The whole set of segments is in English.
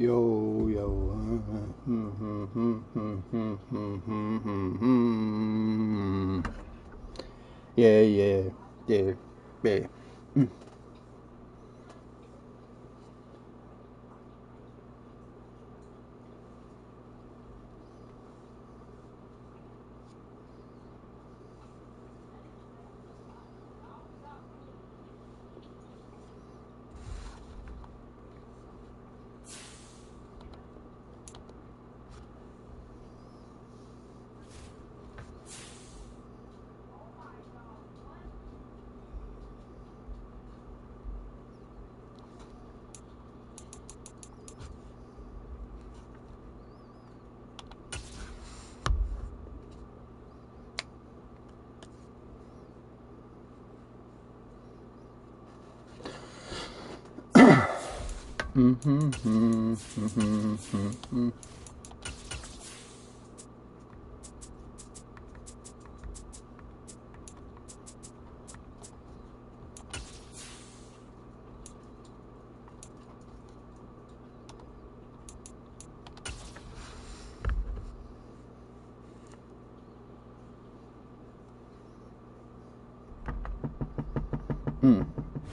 Yo, yo. Yeah, yeah, yeah, yeah.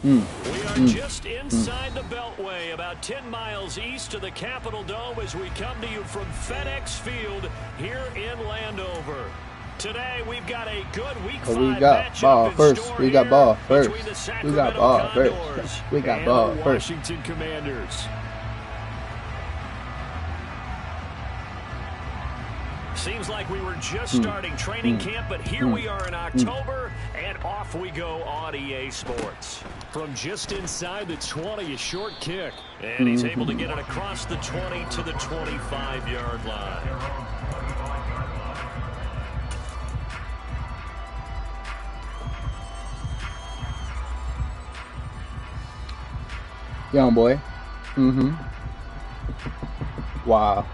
We are just inside the Beltway, about 10 miles east of the Capitol Dome as we come to you from FedEx Field here in Landover. Today we've got a good Week 5 matchup in store. We got ball first. We got ball first. We got ball first. Washington Commanders. Seems like we were just starting training camp, but here we are in October, and off we go on EA Sports. From just inside the 20, a short kick. And he's able to get it across the 20 to the 25-yard line. Young boy. Wow.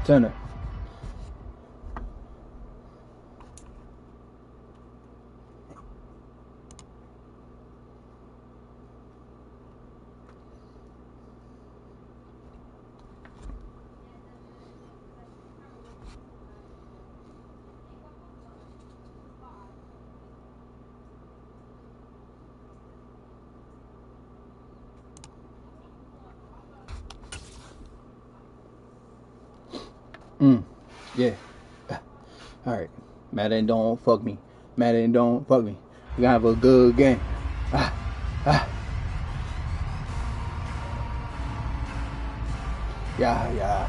Turner. Yeah. All right. Madden, don't fuck me. Madden, don't fuck me. We're gonna have a good game. Yeah.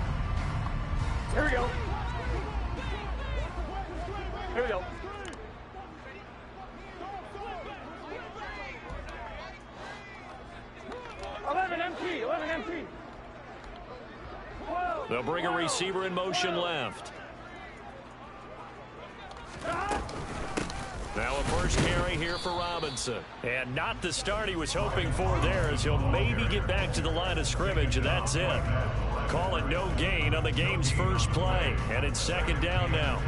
Here we go. Here we go. They'll bring a receiver in motion left. Now a first carry here for Robinson. And not the start he was hoping for there, as he'll maybe get back to the line of scrimmage, and that's it. Call it no gain on the game's first play. And it's second down now.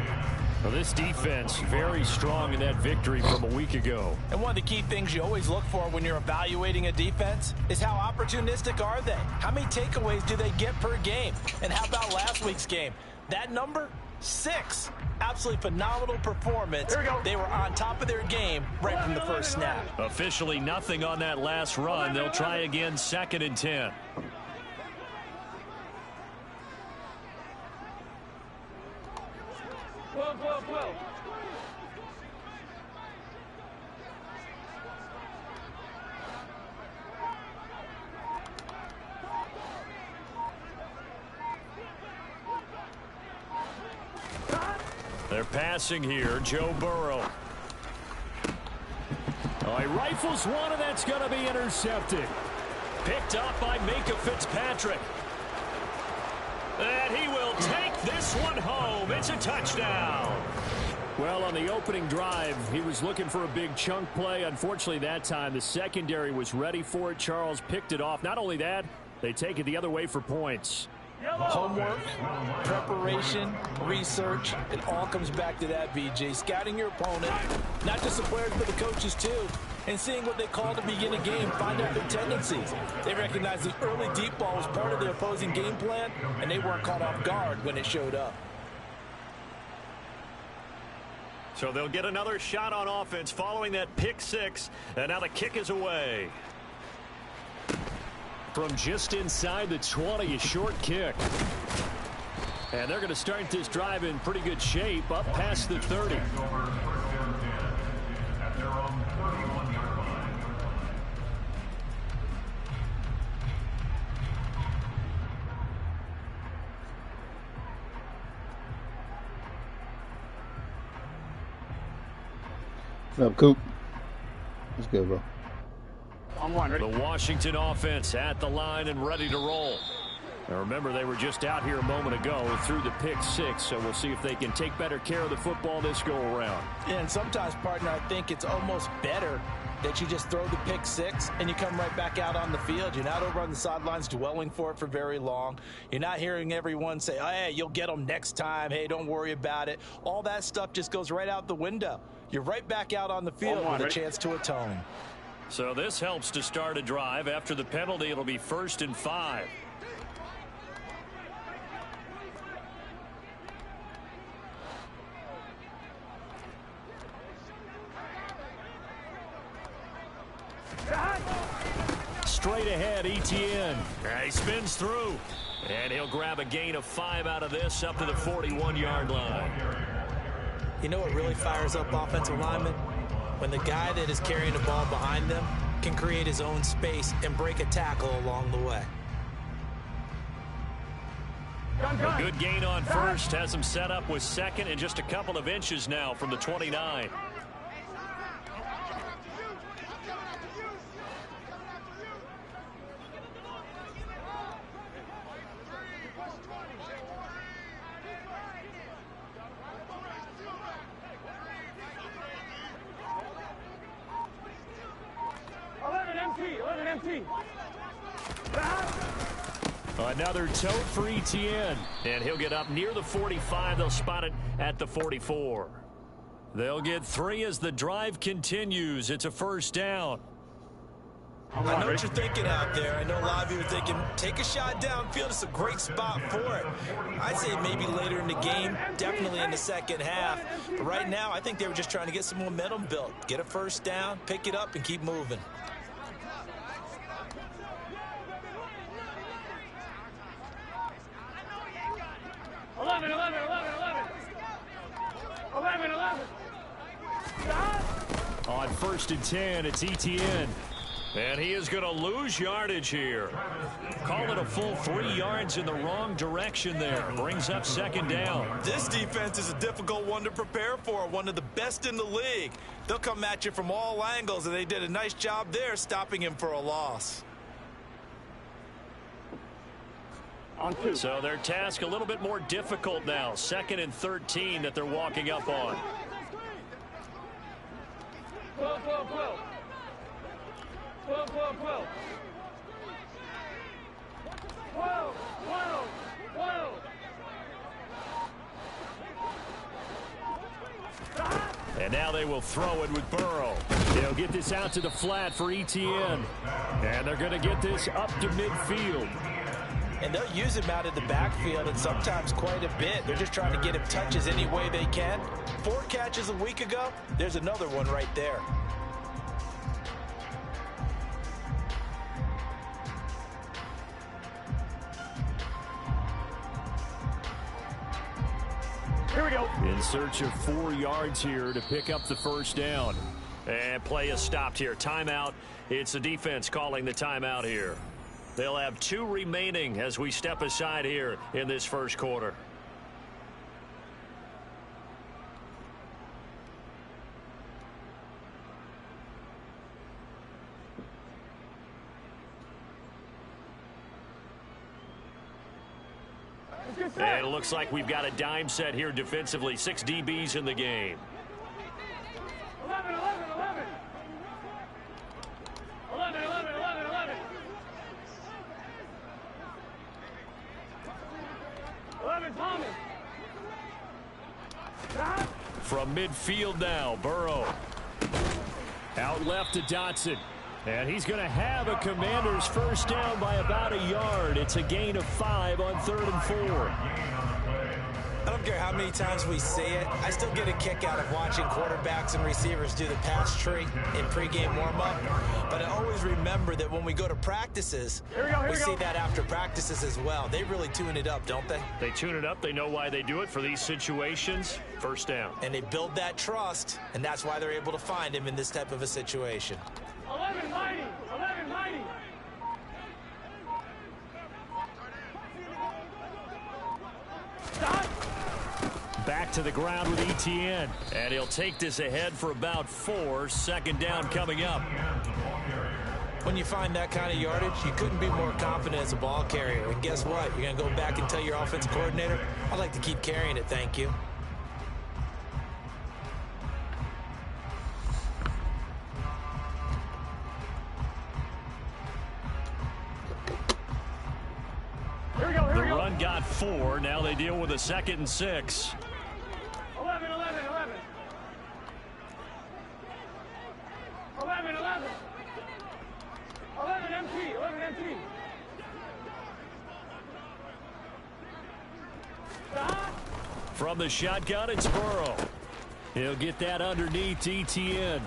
Well, this defense very strong in that victory from a week ago. And one of the key things you always look for when you're evaluating a defense is how opportunistic are they? How many takeaways do they get per game? And how about last week's game? That number? 6. Absolutely phenomenal performance. They were on top of their game right from the first snap. Officially nothing on that last run. They'll try again, 2nd and 10. They're passing here, Joe Burrow. Oh, he rifles one, and that's going to be intercepted. Picked up by Micah Fitzpatrick. And he will take this one home. It's a touchdown. Well, on the opening drive, he was looking for a big chunk play. Unfortunately, that time, the secondary was ready for it. Charles picked it off. Not only that, they take it the other way for points. Homework, preparation, research, it all comes back to that, BJ. Scouting your opponent, not just the players, but the coaches too, and seeing what they call to begin a game, find out their tendencies. They recognize the early deep ball was part of the opposing game plan, and they weren't caught off guard when it showed up. So they'll get another shot on offense following that pick six, and now the kick is away. From just inside the 20, a short kick. And they're going to start this drive in pretty good shape, up past the 30. What up, Coop? That's good, bro. The Washington offense at the line and ready to roll. Now remember, they were just out here a moment ago through the pick six, so we'll see if they can take better care of the football this go around. Yeah, and sometimes, partner, I think it's almost better that you just throw the pick six and you come right back out on the field. You're not over on the sidelines dwelling for it for very long. You're not hearing everyone say, oh, hey, you'll get them next time. Hey, don't worry about it. All that stuff just goes right out the window. You're right back out on the field with a chance to atone. So this helps to start a drive. After the penalty, it'll be 1st and 5. Straight ahead, Etienne. He spins through. And he'll grab a gain of 5 out of this up to the 41-yard line. You know what really fires up offensive linemen? When the guy that is carrying the ball behind them can create his own space and break a tackle along the way. A good gain on first has him set up with second and just a couple of inches now from the 29. Another tote for Etienne, and he'll get up near the 45. They'll spot it at the 44. They'll get 3 as the drive continues. It's a 1st down. I know what you're thinking out there. I know a lot of you are thinking, take a shot downfield. It's a great spot for it. I'd say maybe later in the game, definitely in the second half. But right now, I think they were just trying to get some momentum built. Get a 1st down, pick it up, and keep moving. On 1st and 10, it's Etienne. And he is going to lose yardage here. Call it a full 3 yards in the wrong direction there. Brings up 2nd down. This defense is a difficult one to prepare for. One of the best in the league. They'll come at you from all angles, and they did a nice job there stopping him for a loss. So their task a little bit more difficult now. 2nd and 13 that they're walking up on. And now they will throw it with Burrow. They'll get this out to the flat for Etienne. And they're going to get this up to midfield. And they'll use him out in the backfield, and sometimes quite a bit. They're just trying to get him touches any way they can. 4 catches a week ago. There's another one right there. Here we go. In search of 4 yards here to pick up the 1st down. And play is stopped here. Timeout. It's the defense calling the timeout here. They'll have 2 remaining as we step aside here in this 1st quarter. And it looks like we've got a dime set here defensively. 6 DBs in the game. 11. From midfield now, Burrow. Out left to Dotson. And he's going to have a Commanders first down by about a yard. It's a gain of 5 on 3rd and 4. I don't care how many times we say it, I still get a kick out of watching quarterbacks and receivers do the pass tree in pregame warm-up. But I always remember that when we go to practices, we see that after practices as well. They really tune it up, don't they? They tune it up. They know why they do it for these situations. First down. And they build that trust, and that's why they're able to find him in this type of a situation. 11 mighty. 11 mighty. Stop. Back to the ground with ETN. And he'll take this ahead for about 4. Second down coming up. When you find that kind of yardage, you couldn't be more confident as a ball carrier. And guess what? You're going to go back and tell your offensive coordinator, I'd like to keep carrying it, thank you. The run got 4. Now they deal with a 2nd and 6. 11, 11, 11. 11, 11. 11 MT, 11 MT. Stop. From the shotgun, it's Burrow. He'll get that underneath ETN.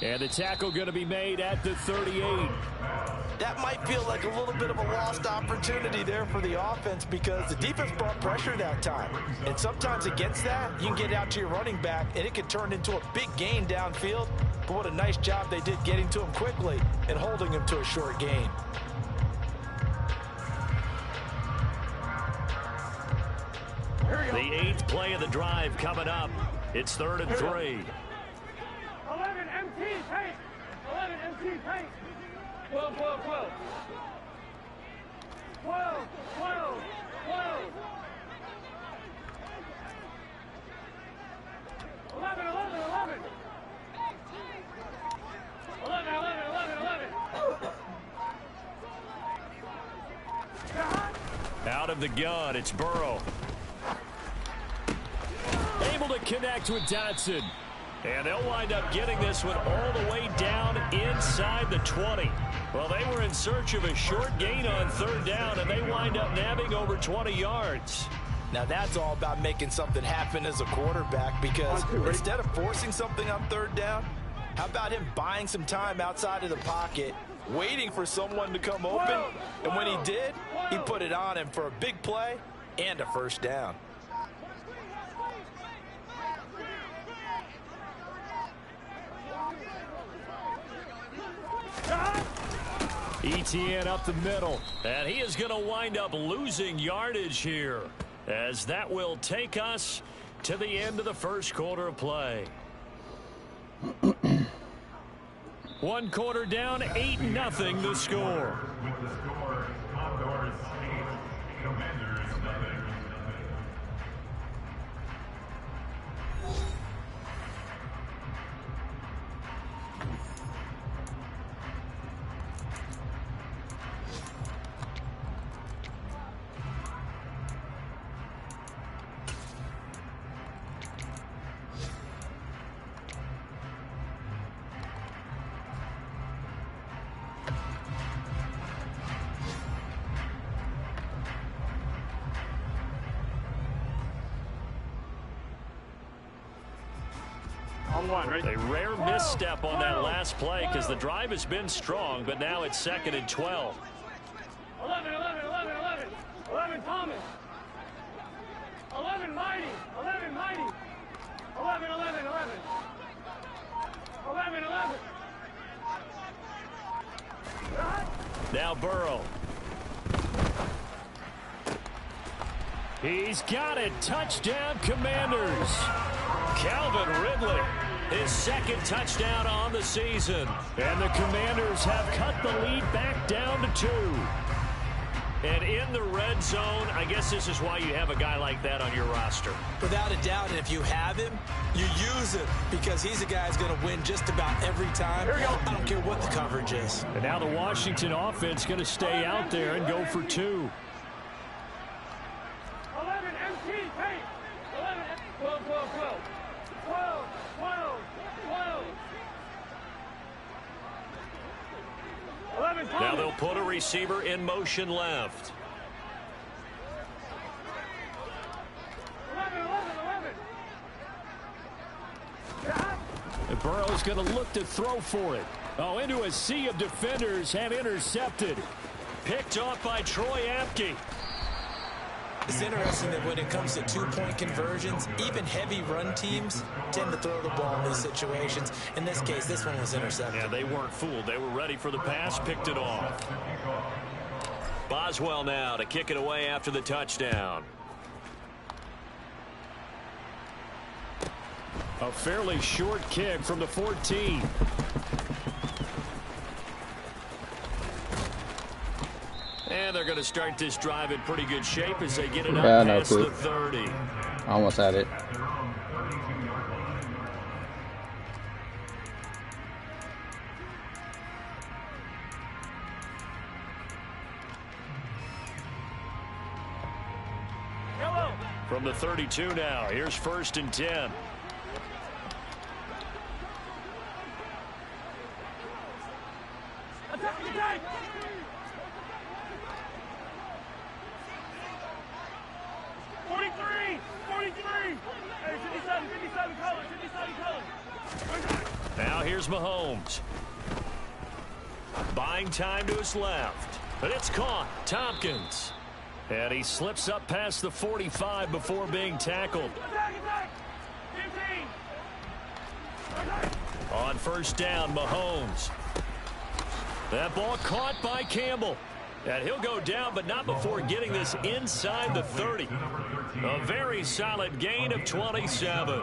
And the tackle going to be made at the 38. That might feel like a little bit of a lost opportunity there for the offense because the defense brought pressure that time. And sometimes against that, you can get out to your running back, and it can turn into a big gain downfield. But what a nice job they did getting to him quickly and holding him to a short gain. The 8th play of the drive coming up. It's 3rd and 3. 11 MT, paint. 11 MT, paint. 12, 12, 12. 12, 12, 12. 11, 11, 11. 11, 11, 11, 11. Out of the gun, it's Burrow. Able to connect with Dotson. And they'll wind up getting this one all the way down inside the 20. Well, they were in search of a short gain on 3rd down, and they wind up nabbing over 20 yards. Now, that's all about making something happen as a quarterback because instead of forcing something on 3rd down, how about him buying some time outside of the pocket, waiting for someone to come open, and when he did, he put it on him for a big play and a first down. ETN up the middle, and he is going to wind up losing yardage here, as that will take us to the end of the first quarter of play. 1 quarter down, 8-0 the score. With the score, Condors 8, Commanders 0. A rare misstep on that last play because the drive has been strong, but now it's 2nd and 12. 11, 11, 11, 11. 11 Thomas. 11 Mighty. 11 Mighty. 11, 11, 11. 11, 11. Now Burrow. He's got it. Touchdown, Commanders. Calvin Ridley, his 2nd touchdown on the season. And the Commanders have cut the lead back down to 2. And in the red zone, I guess this is why you have a guy like that on your roster. Without a doubt, and if you have him, you use him because he's a guy who's going to win just about every time. I don't care what the coverage is. And now the Washington offense going to stay out there and go for 2. 11 MT, paint. 11, 12, 12, Now they'll put a receiver in motion left. 11, 11, 11. And Burrow's going to look to throw for it. Oh, into a sea of defenders and intercepted. Picked off by Troy Apke. It's interesting that when it comes to two-point conversions, even heavy run teams tend to throw the ball in these situations. In this case, this one was intercepted. Yeah, they weren't fooled. They were ready for the pass, picked it off. Boswell now to kick it away after the touchdown. A fairly short kick from the 14. And they're going to start this drive in pretty good shape as they get it up past the 30. Almost had it. From the 32 now, here's 1st and 10. Attack! 43! 43! Hey, 57, 57 colors, 57 colors. Now here's Mahomes. Buying time to his left. But it's caught. Tompkins. And he slips up past the 45 before being tackled. Attack! 15! On 1st down, Mahomes. That ball caught by Campbell. And he'll go down, but not before getting this inside the 30. A very solid gain of 27.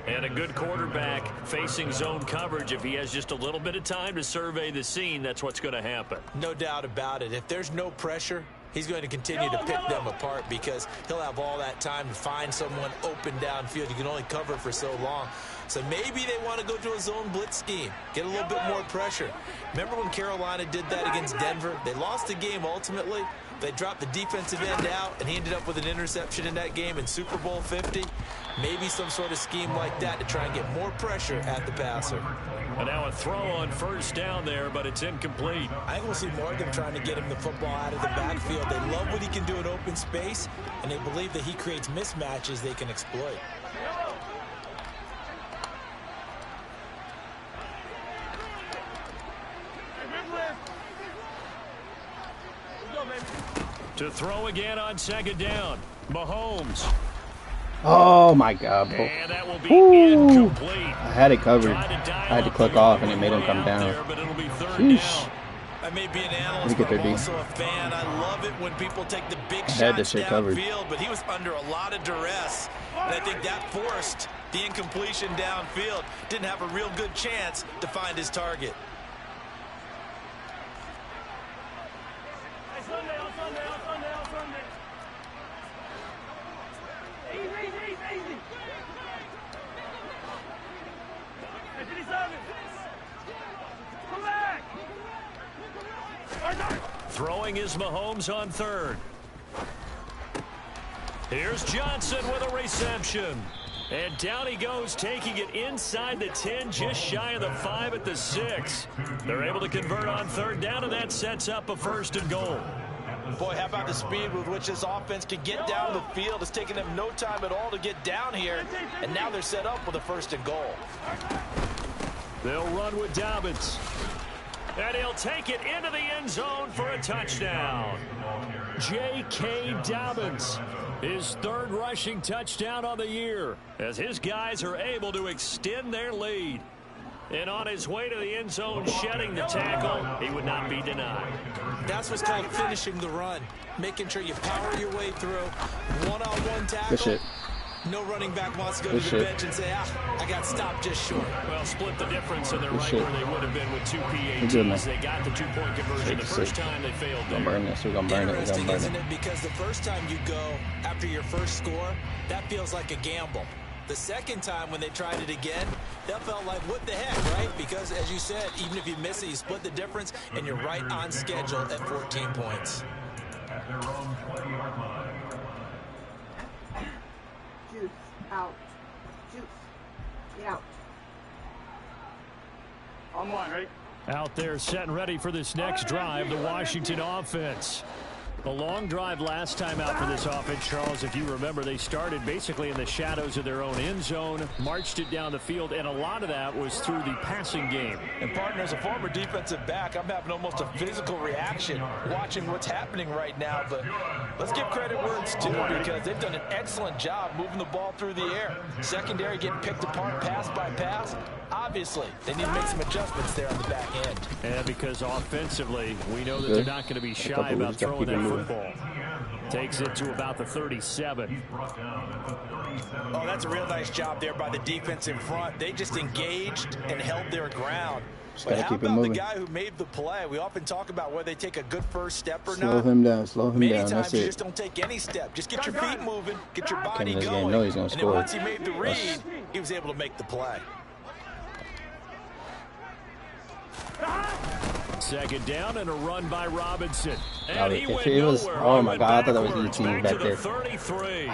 And a good quarterback facing zone coverage. If he has just a little bit of time to survey the scene, that's what's going to happen. No doubt about it. If there's no pressure, he's going to continue to pick them apart because he'll have all that time to find someone open downfield. You can only cover for so long. So maybe they want to go to a zone blitz scheme, get a little bit more pressure. Remember when Carolina did that against Denver? They lost the game ultimately. They dropped the defensive end out, and he ended up with an interception in that game in Super Bowl 50. Maybe some sort of scheme like that to try and get more pressure at the passer. And now a throw on 1st down there, but it's incomplete. I think we'll see more of them trying to get him the football out of the backfield. They love what he can do in open space, and they believe that he creates mismatches they can exploit. To throw again on 2nd down. Mahomes. Oh my God, bro. And that will be incomplete. I had it covered. I had to click off and it made him come down. Sheesh. I may be an analyst, but I'm also a fan. I love it when people take the big shots downfield, but he was under a lot of duress. And I think that forced the incompletion downfield. Didn't have a real good chance to find his target. Throwing is Mahomes on 3rd. Here's Johnson with a reception. And down he goes, taking it inside the 10, just shy of the 5 at the 6. They're able to convert on 3rd down, and that sets up a 1st and goal. Boy, how about the speed with which this offense can get down the field? It's taken them no time at all to get down here, and now they're set up with a 1st and goal. They'll run with Dobbins. And he'll take it into the end zone for a touchdown. J.K. Dobbins, his 3rd rushing touchdown on the year, as his guys are able to extend their lead. And on his way to the end zone, shedding the tackle, he would not be denied. That's what's called finishing the run, making sure you power your way through. One-on-one tackle. Good shit. No running back wants to go to the bench and say, I got stopped just short. Well, split the difference, and they're right where they would have been with 2 PATs. They got the 2-point conversion the first time they failed there. We're going to burn this. We're going to burn it. We're going to burn Isn't it? Because the first time you go after your first score, that feels like a gamble. The second time when they tried it again, that felt like, what the heck, right? Because, as you said, even if you miss it, you split the difference, and you're right on schedule at 14 points. At their own 20-yard line. Juice, out. Juice, get out. On 1, right? Out there set and ready for this next drive, the Washington offense. The long drive last time out for this offense, Charles, if you remember, they started basically in the shadows of their own end zone, marched it down the field, and a lot of that was through the passing game. And partner, as a former defensive back, I'm having almost a physical reaction watching what's happening right now. But let's give credit where it's due, because they've done an excellent job moving the ball through the air. Secondary getting picked apart pass by pass. Obviously, they need to make some adjustments there on the back end. And because offensively, we know that they're not going to be shy about throwing that football. Takes it to about the 37. Oh, that's a real nice job there by the defense in front. They just engaged and held their ground. But how about the guy who made the play? We often talk about whether they take a good first step or not. Slow him down, slow him down. Many times you just don't take any step. Just get your feet moving, get your body going. Know he's gonna and score. then once he made the read, he was able to make the play. Second down and a run by Robinson. And he went nowhere. Oh my God, I thought that was ET back there. 33.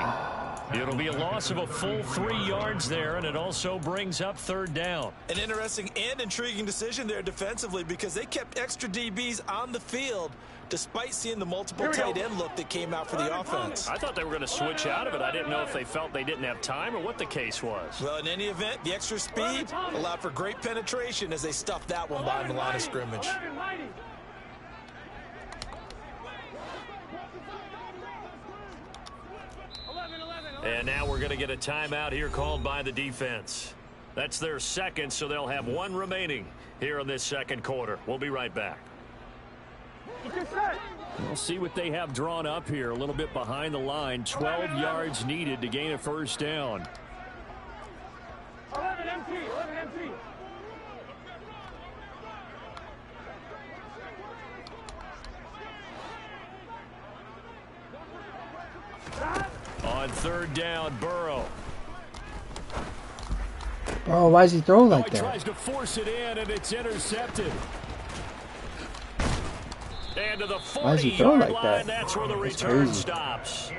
It'll be a loss of a full 3 yards there, and it also brings up third down. An interesting and intriguing decision there defensively, because they kept extra DBs on the field despite seeing the multiple tight end look that came out for the offense. I thought they were going to switch out of it. I didn't know if they felt they didn't have time or what the case was. Well, in any event, the extra speed allowed for great penetration as they stuffed that one behind the line of scrimmage. And now we're going to get a timeout here called by the defense. That's their second, so they'll have one remaining here in this second quarter. We'll be right back. We'll see what they have drawn up here. A little bit behind the line. 12 yards needed to gain a first down. 11 MT, 11 MT. On third down, Burrow. Oh, why does he throw like that? He tries to force it in, and it's intercepted. And to the 40-yard line, that's where the return stops.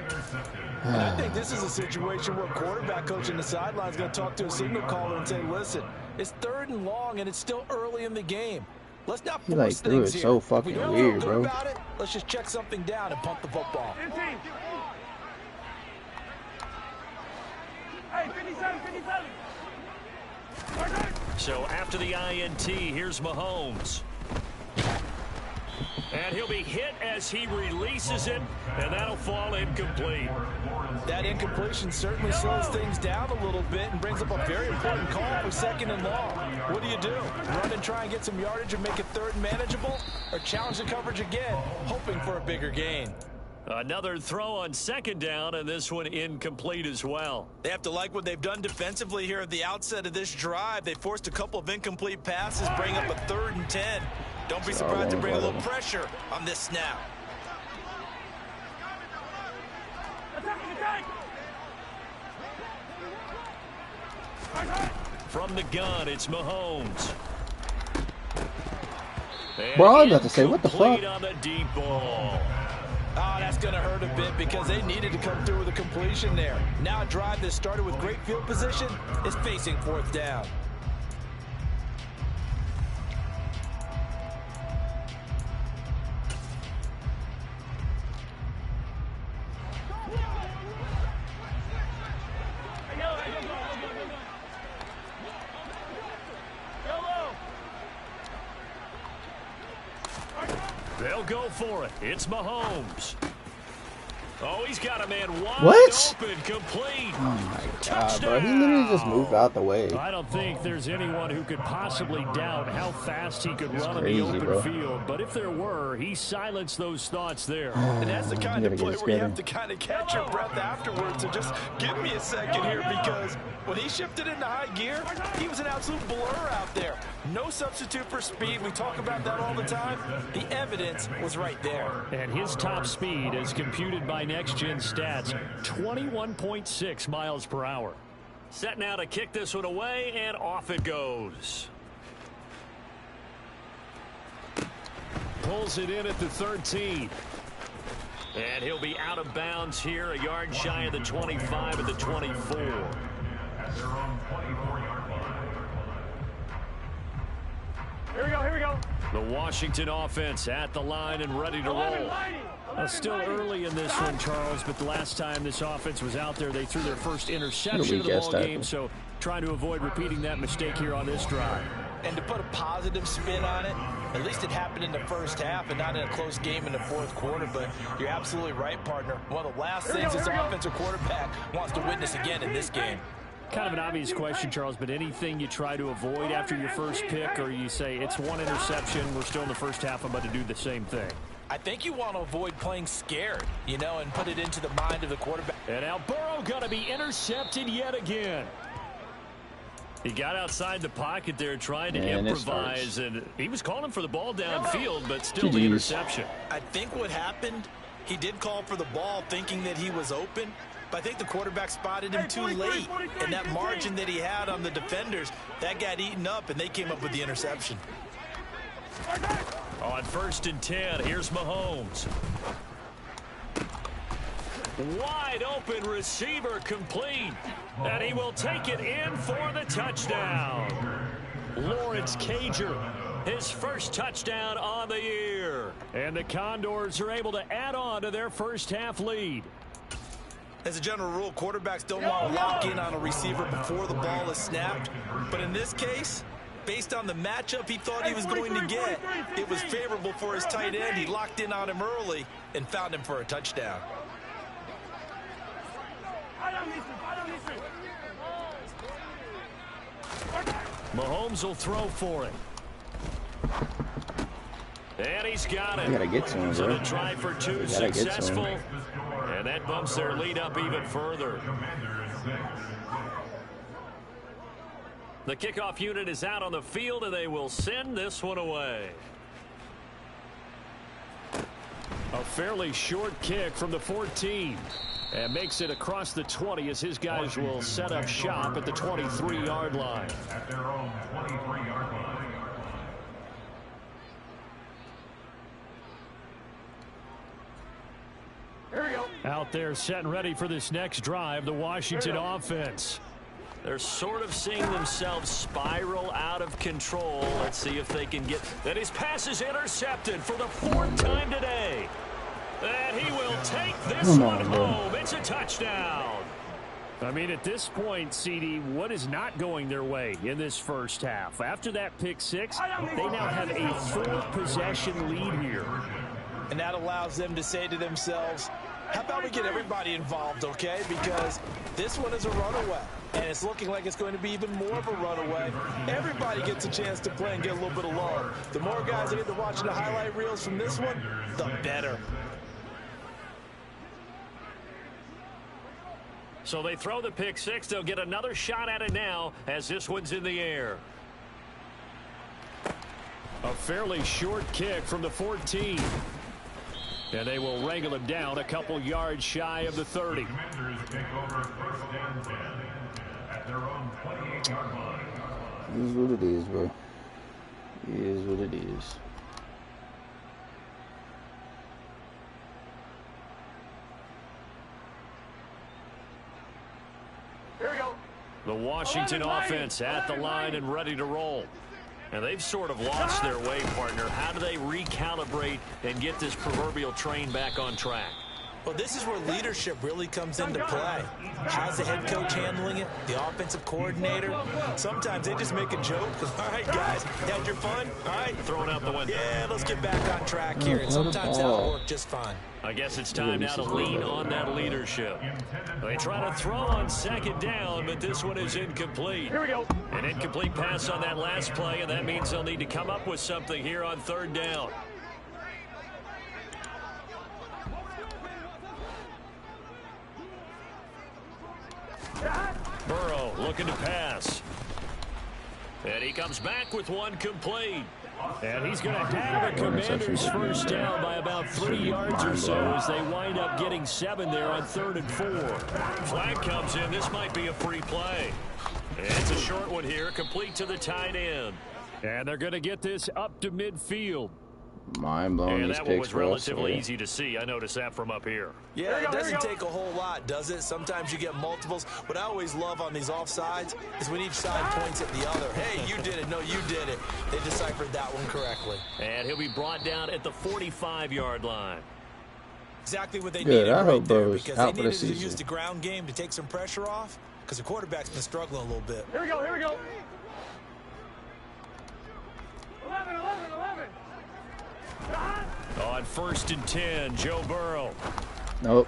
And I think this is a situation where quarterback coach in the sideline is going to talk to a signal caller and say, listen, it's third and long, and it's still early in the game. Let's not force things here. So fucking weird, bro. About it, let's just check something down and pump the football. Hey, 57, 57. So after the INT, here's Mahomes. And he'll be hit as he releases it, and that'll fall incomplete. That incompletion certainly slows things down a little bit and brings up a very important call for second and long. What do? Run and try and get some yardage and make it third and manageable, or challenge the coverage again, hoping for a bigger gain? Another throw on second down, and this one incomplete as well. They have to like what they've done defensively here at the outset of this drive. They forced a couple of incomplete passes, bring up a 3rd and 10. Don't be surprised to bring a little pressure on this snap. From the gun, it's Mahomes. Bro, I was about to say, what the fuck? On the deep ball. Oh, that's going to hurt a bit because they needed to come through with a completion there. Now a drive that started with great field position is facing 4th down. They'll go for it. It's Mahomes. Oh, he's got a man wide open, complete. Oh, my God, bro. He literally just moved out the way. I don't think there's anyone who could possibly doubt how fast he could run in the open field. But if there were, he silenced those thoughts there. And that's the kind of play where you have to kind of catch your breath afterwards. So just give me a second here, because when he shifted into high gear, he was an absolute blur out there. No substitute for speed. We talk about that all the time. The evidence was right there. And his top speed, as computed by next-gen stats, 21.6 miles per hour. Set now to kick this one away, and off it goes. Pulls it in at the 13. And he'll be out of bounds here, a yard shy of the 25 at the 24. At their own 24-yard line. Here we go, here we go. The Washington offense at the line and ready to roll. Still early in this one, Charles, but the last time this offense was out there, they threw their first interception of the ball game, so trying to avoid repeating that mistake here on this drive. And to put a positive spin on it, at least it happened in the first half and not in a close game in the fourth quarter, but you're absolutely right, partner. One of the last things this offensive quarterback wants to witness again in this game. Kind of an obvious question, Charles, but anything you try to avoid after your first pick, or you say it's one interception, we're still in the first half, I'm about to do the same thing? I think you want to avoid playing scared, you know, and put it into the mind of the quarterback. And now Burrow going to be intercepted yet again. He got outside the pocket there trying to improvise, and he was calling for the ball downfield, but still the interception. I think what happened, he did call for the ball thinking that he was open, but I think the quarterback spotted him too late, and that margin that he had on the defenders, that got eaten up, and they came up with the interception. On 1st and 10, here's Mahomes. Wide open receiver complete, and he will take it in for the touchdown. Lawrence Cager, his first touchdown on the year. And the Condors are able to add on to their first half lead. As a general rule, quarterbacks don't want to lock in on a receiver before the ball is snapped, but in this case, based on the matchup he thought he was going to get, it was favorable for his tight end. He locked in on him early and found him for a touchdown. Mahomes will throw for it. And he's got it. You gotta get to him, so bro. the try for two successful. And that bumps their lead up even further. The kickoff unit is out on the field, and they will send this one away. A fairly short kick from the 14. And makes it across the 20 as his guys will set up shop at the 23-yard line. At their own 23-yard line. Here we go. Out there set and ready for this next drive, the Washington offense. They're sort of seeing themselves spiral out of control. Let's see if they can get... That his pass is intercepted for the 4th time today. And he will take this one home. It's a touchdown. I mean, at this point, CD, what is not going their way in this first half? After that pick six, they now have a 4th possession lead here. And that allows them to say to themselves, how about we get everybody involved, okay? Because this one is a runaway, and it's looking like it's going to be even more of a runaway. Everybody gets a chance to play and get a little bit of love. The more guys that get to watching the highlight reels from this one, the better. So they throw the pick six. They'll get another shot at it now as this one's in the air. A fairly short kick from the 14. And they will wrangle him down a couple yards shy of the 30. Commanders take over 1st and 10 at their own 28-yard line. It is what it is, bro. It is what it is. Here we go. The Washington offense at the line and ready to roll. And they've sort of lost their way, partner. How do they recalibrate and get this proverbial train back on track? Well, this is where leadership really comes into play. How's the head coach handling it? The offensive coordinator? Sometimes they just make a joke. All right, guys, had your fun? All right. Thrown out the window. Yeah, let's get back on track here. And sometimes that'll work just fine. I guess it's time now to lean on that leadership. They try to throw on 2nd down, but this one is incomplete. Here we go. An incomplete pass on that last play, and that means they'll need to come up with something here on 3rd down. Burrow looking to pass. And he comes back with one complete. And he's going to have a Commanders first down by about 3 yards or so as they wind up getting 7 there on 3rd and 4. Flag comes in. This might be a free play. And it's a short one here, complete to the tight end. And they're going to get this up to midfield. Mind blowing And these that one picks, was bro. relatively easy to see. I noticed that from up here. Yeah, it doesn't take a whole lot, does it? Sometimes you get multiples. What I always love on these offsides is when each side points at the other. Hey, you did it. No, you did it. They deciphered that one correctly. And he'll be brought down at the 45-yard line. Exactly what they Good, needed I right hope there, Burrow's because out they for the needed to season. use the ground game to take some pressure off, because the quarterback's been struggling a little bit. Here we go, here we go. 11, 11, 11. On 1st and 10, Joe Burrow. Nope.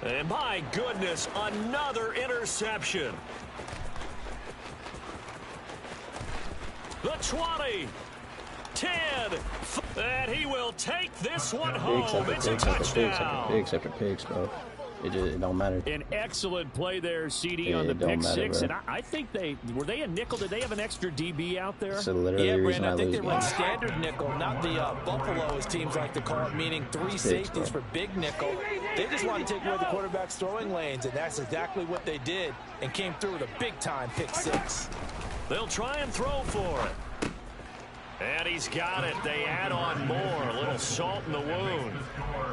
And my goodness, another interception. The 20, 10, and he will take this one home. It's a touchdown. Pigs after pigs, bro. It don't matter. An excellent play there, CD, Yeah, on the it don't pick matter, six. bro. And I think were they a nickel? Did they have an extra DB out there? It's literally Yeah, the reason Brandon, I think lose they run games. standard nickel, not the Buffalo, as teams like to call it, meaning three safeties for big nickel. They just want to take away the quarterback's throwing lanes, and that's exactly what they did, and came through with a big-time pick six. They'll try and throw for it. And he's got it. They add on more. A little salt in the wound.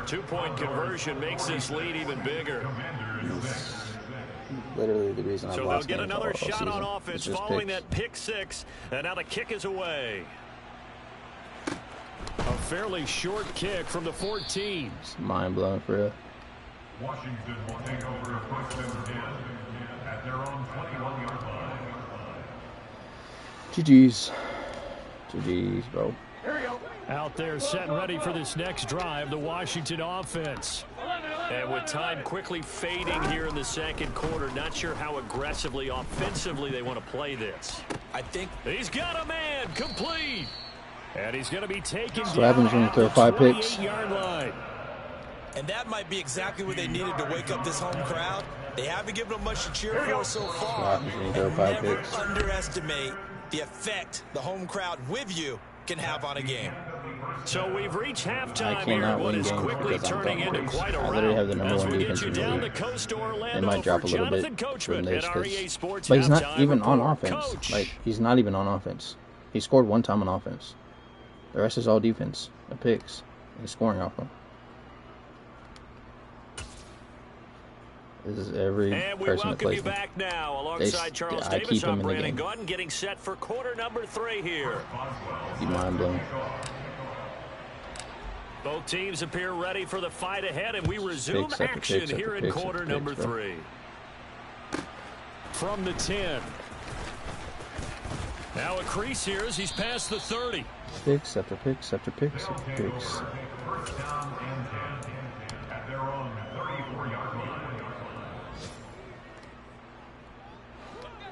2-point conversion makes this lead even bigger. Literally the reason I've So they'll lost get games another all shot season. on It's offense just following picks. that pick six. And now the kick is away. A fairly short kick from the 14. It's mind blowing for real. Washington will take over first and 10 at their own 21-yard line. GG's. GG's, bro. Out there set and ready for this next drive, the Washington offense. And with time quickly fading here in the second quarter, not sure how aggressively, offensively they want to play this. I think He's got a man, complete. And he's going to be taken what down happens when you at throw the 5 picks. 28-yard line. And that might be exactly what they needed to wake up this home crowd. They haven't given them much to cheer for so far. happens when you throw 5 Never picks. underestimate the effect the home crowd with you can have on a game. So we've reached I halftime here. cannot What win is games quickly because I'm turning into Condors. quite a I literally have the round number as 1 we defense get you in the down to league. Coast to It Orlando might drop for a little Jonathan bit Coachman from this at REA 'cause- Sports but he's not Halftime even on Report. offense. Coach. Like, he's not even on offense. He scored 1 time on offense. The rest is all defense. The picks. He's scoring off them. This is every And we person that welcome you plays me. back now alongside Charles I Davis. keep him I'm in the Brandon game. Gaudin getting set for quarter number 3 here. You mind blowing. Both teams appear ready for the fight ahead, and we resume Picks after action picks after here in picks quarter after number picks, bro. 3. From the 10. Now a crease here as he's past the 30. Picks after picks after picks after picks. First down and 10 at their own 34-yard line.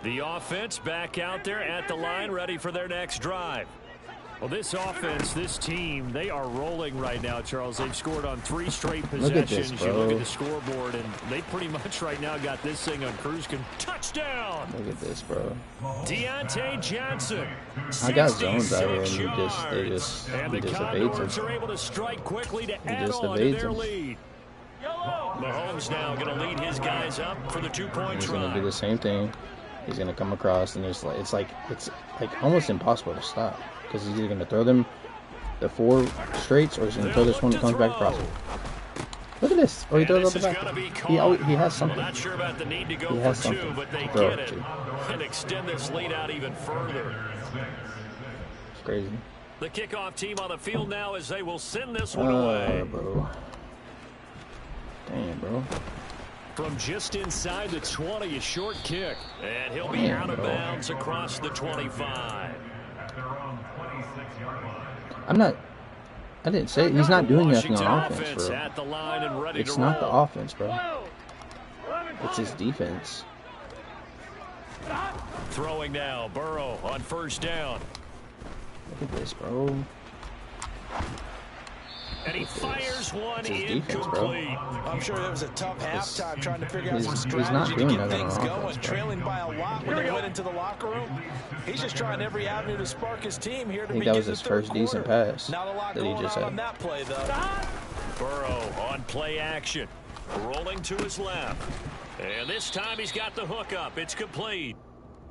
The offense back out there at the line, ready for their next drive. Well, this offense, this team, they are rolling right now, Charles. They've scored on 3 straight Look at possessions. this, You bro. look at the scoreboard, and they pretty much right now got this thing on cruise control. Touchdown! Look at this, bro. Deontay Johnson. I got zones out here, and 66 he yards. And he the just evades Condors him. are able to strike quickly to add just on to evades their him. lead. Mahomes now going to lead his guys up for the 2-point He's gonna do try. the same thing. He's gonna come across, and it's like almost impossible to stop because he's either gonna throw them the 4 straights, or he's gonna throw this one that comes back across. Look at this! Oh, he And throws this out is the going to be back. caught. He has Well, something. not sure about the need to go He for has 2, something but they to throw get it it to. and extend this lead out even further. It's crazy. The kickoff team on the field now as they will send this one away. Bro. Damn, bro. From just inside the 20, a short kick. And he'll be Damn, out of bro. bounds across the 25. At their own 26-yard line. I didn't say he's not doing nothing Washington on offense, bro. at the line and ready It's to not the roll. offense, bro. It's his defense. Throwing now, Burrow on first down. Look at this, bro. And he fires one It's his defense, bro. incomplete. I'm sure it was a tough halftime trying to figure out some he's not strategy to doing get nothing things on going. offense, bro. Trailing by a lot when they went into the locker room. He's just trying every avenue to spark his team here to I think begin that was the his third first decent quarter. pass Not a lot that he going just on had. that play, though. Burrow on play action. Rolling to his left. And this time he's got the hook up. It's complete.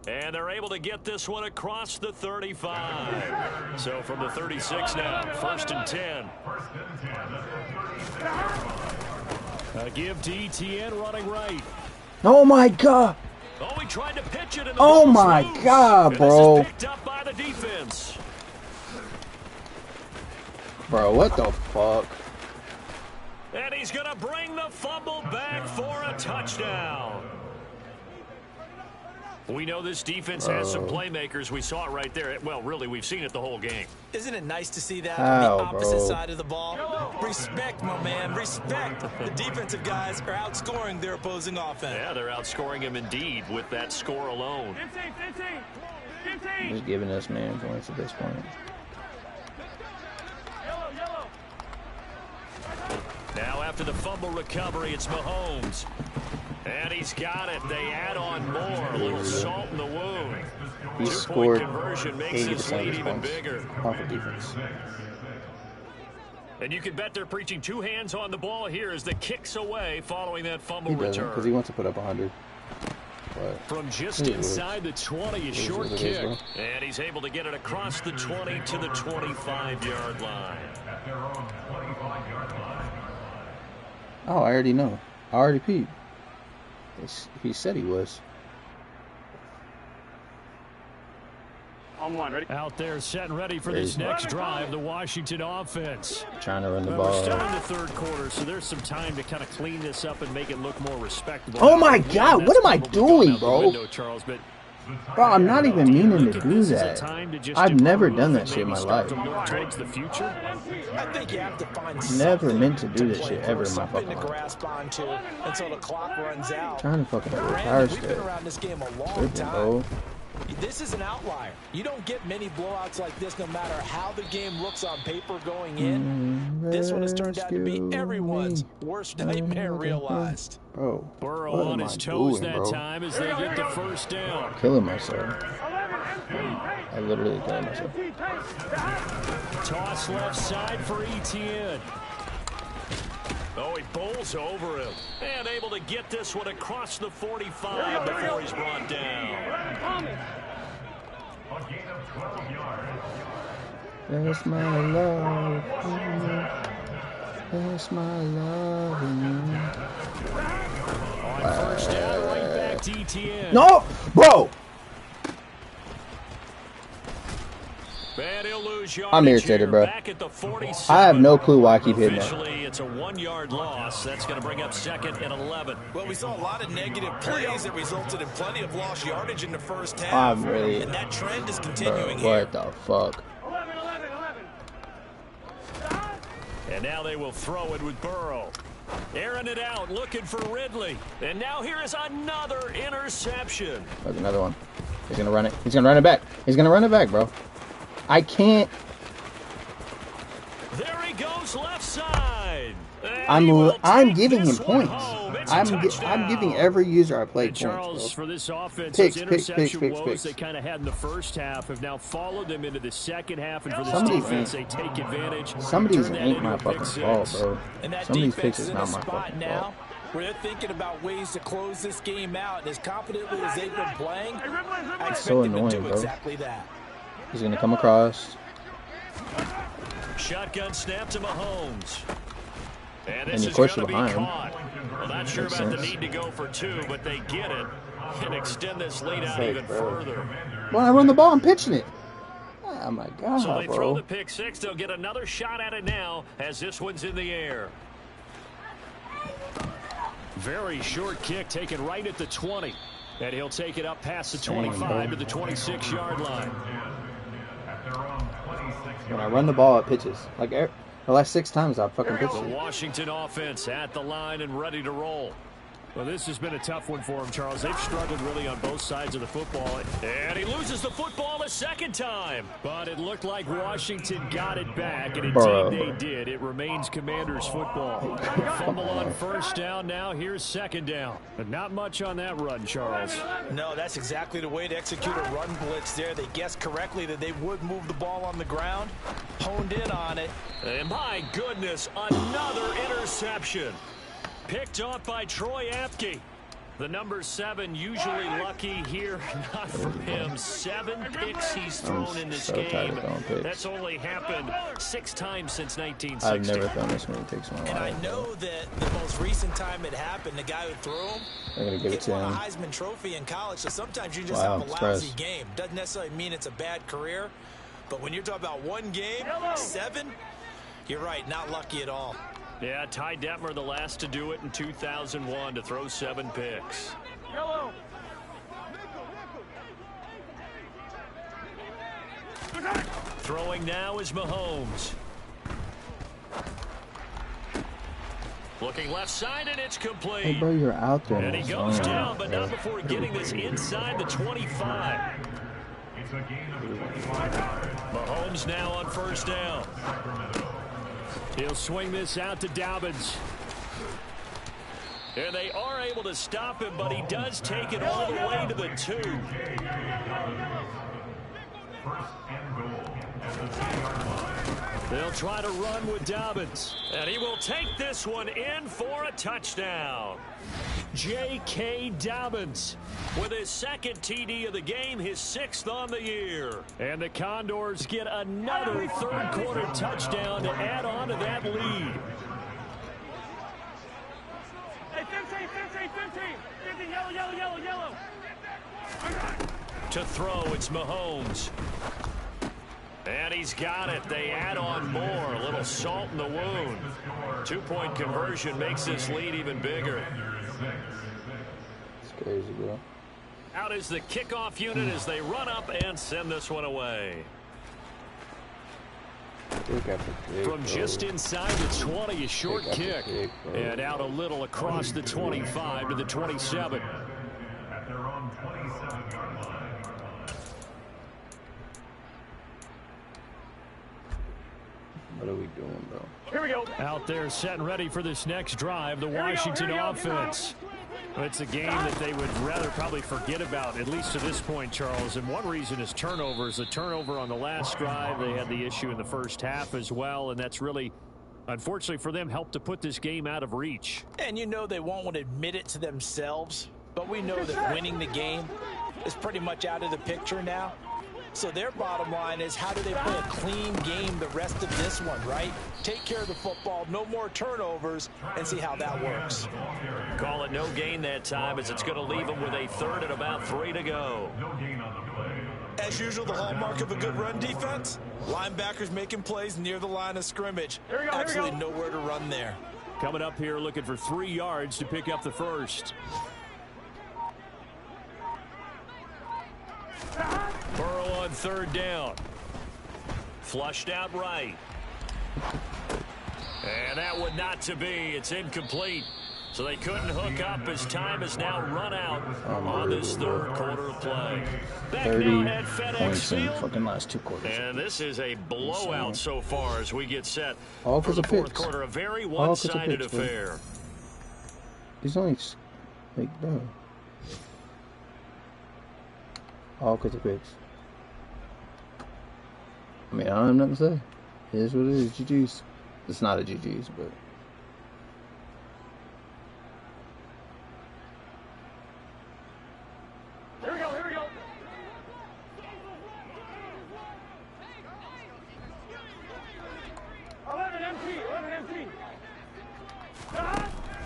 And they're able to get this one across the 35. So from the 36 now, 1st and 10. A give to ETN running right. Oh my God! Oh, he tried to pitch it. And the Oh ball's my loose. God, And bro! This is picked up by the defense. Bro, what the fuck? And he's going to bring the fumble back for a touchdown. We know this defense has some playmakers. We saw it right there. Well, really, we've seen it the whole game. Isn't it nice to see that How, on the opposite bro? side of the ball? Respect, my man, respect. The defensive guys are outscoring their opposing offense. Yeah, they're outscoring him indeed with that score alone. 15. Just giving us man points at this point. Yellow. Now after the fumble recovery, it's Mahomes. And he's got it. They add on more. A little salt in the wound. He Two-point scored conversion makes 80% this of lead his even points bigger. off of defense. And you can bet they're preaching two hands on the ball here as the kicks away following that fumble He doesn't, return. because he wants to put up 100. But From just it is inside the 20, a is short what it is, kick. bro. And he's able to get it across the 20 to the 25-yard line. At their own 25-yard line. Oh, I already know. I already peeped. He said he was. On one, ready? Out there set and ready for There this you go. next drive, the Washington offense. Trying to run the Well, we're still ball. in the third quarter, so there's some time to kind of clean this up and make it look more respectable. Oh my Again, God, that's what am I probably going doing, out the bro? window, Charles, but Bro, I'm not even meaning to look at do this as a that. time to just I've never improve done and that shit in maybe my start life. to look towards the future. I think you have to find Never something meant to do this play shit for, ever in my something fucking to life. grasp onto until the clock runs out. Trying to fucking But retire Brandon, we've been still. around this game a long Tripping, time. bro. This is an outlier. You don't get many blowouts like this no matter how the game looks on paper going in. This one has turned out to be everyone's worst nightmare realized. Bro, Burrow what on am his I toes doing, that bro? time as they get the first down. Killing myself. I literally killing myself. Toss left side for ETN. Oh, he bowls over him. And able to get this one across the 45 before he's brought down. A gain of 12 yards. That's my love. That's my love. On first down, right back to ETN. No, bro. And he'll lose yardage I'm irritated, here, bro. back at the 47. I have no clue why I keep hitting that. Officially, it's a 1-yard loss. That's going to bring up 2nd and 11. Well, we saw a lot of negative plays that resulted in plenty of lost yardage in the first half. I'm really- and that trend is Bro, continuing here. what the fuck? 11. And now they will throw it with Burrow. Airing it out, looking for Ridley. And now here is another interception. There's another one. He's gonna run it. He's gonna run it back. He's gonna run it back, bro. I can't. There he goes left side. And I'm he will take giving him this one points. home. It's a I'm touchdown. giving every user I play And points, Charles, bro. for this offense, Picks, those picks, interception picks, woes picks. they kind of had in the first half have now followed them into the second half. And for this Some of these defense, they ain't- take advantage. Some of these turn that ain't into my a pick fucking fault, six. bro. And that Some of these defense picks is is in not a my spot fucking now fault. where they're thinking about ways to close this game out. And as confidently as they've been playing, I expect So them annoying, to do bro. exactly that. He's gonna come across. Shotgun snap to Mahomes. And And this of is course going to be you're behind him. caught. Well, not sure Makes about the sense. need to go for two, but they get it and extend this lead out Safe, even bro. further. When I run the ball, I'm pitching it. Oh my god, So they throw bro. the pick six. They'll get another shot at it now as this one's in the air. Very short kick taken right at the 20. And he'll take it up past the 25 to the 26-yard line. When I run the ball, it pitches. Like the last 6 times, I fucking pitched The it. Washington offense at the line and ready to roll. Well, this has been a tough one for them, Charles. They've struggled really on both sides of the football. And he loses the football a second time. But it looked like Washington got it back, and indeed Bro. they did. It remains Commanders football. Fumble on first down now. Here's second down. But not much on that run, Charles. No, that's exactly the way to execute a run blitz there. They guessed correctly that they would move the ball on the ground, honed in on it. And my goodness, another interception. Picked off by Troy Apke. The number 7 usually lucky here, not for him. 7 picks he's thrown in this game. That's only happened 6 times since 1960. I've never thrown this many picks in my life. And I know that the most recent time it happened, the guy who threw him, I'm gonna give it to won him. a Heisman Trophy in college, so sometimes you just Wow, have a lousy game. Doesn't necessarily mean it's a bad career, but when you're talking about one game, 7, you're right, not lucky at all. Yeah, Ty Detmer, the last to do it in 2001, to throw 7 picks. Yellow. Throwing now is Mahomes. Looking left side, and it's complete. Hey, bro, you're out there. And he goes down, but not before getting this inside the 25. It's a gain of 25 yards. Mahomes now on first down. He'll swing this out to Dobbins. And they are able to stop him, but he does take it all the way to the 2. First and goal at the 2-yard line. They'll try to run with Dobbins. And he will take this one in for a touchdown. J.K. Dobbins with his 2nd TD of the game, his 6th on the year. And the Condors get another third-quarter touchdown to add on to that lead. Hey, 15, yellow. To throw, it's Mahomes. And he's got it. They add on more. A little salt in the wound. 2-point conversion makes this lead even bigger. It's crazy, bro. Out is the kickoff unit as they run up and send this one away. From just inside the 20, a short kick. And out a little across the 25 to the 27. At their own 27-yard line. What are we doing, bro? Here we go. Out there set and ready for this next drive, the Washington offense. It's a game that they would rather probably forget about, at least to this point, Charles. And one reason is turnovers. The turnover on the last drive, they had the issue in the first half as well, and that's really, unfortunately for them, helped to put this game out of reach. And you know they won't admit it to themselves, but we know that winning the game is pretty much out of the picture now. So their bottom line is, how do they play a clean game the rest of this one, right? Take care of the football, no more turnovers, and see how that works. Call it no gain that time, as it's going to leave them with a 3rd and about 3 to go. No gain on the play. As usual, the hallmark of a good run defense, linebackers making plays near the line of scrimmage. Absolutely nowhere to run there. Coming up here looking for 3 yards to pick up the first. Burrow on 3rd down. Flushed out right. And that one not to be. It's incomplete. So they couldn't hook up as time has now run out on this 3rd quarter of play. Back now at FedEx Field. Fucking last 2 quarters. And this is a blowout so far as we get set All for the 4th picks. quarter. A very All 'cause of one-sided picks, bro. affair. He's only like, bro. All because of picks. I mean, I don't have nothing to say. It is what it is. GG's. It's not a GG's, but. Here we go. 11 empty.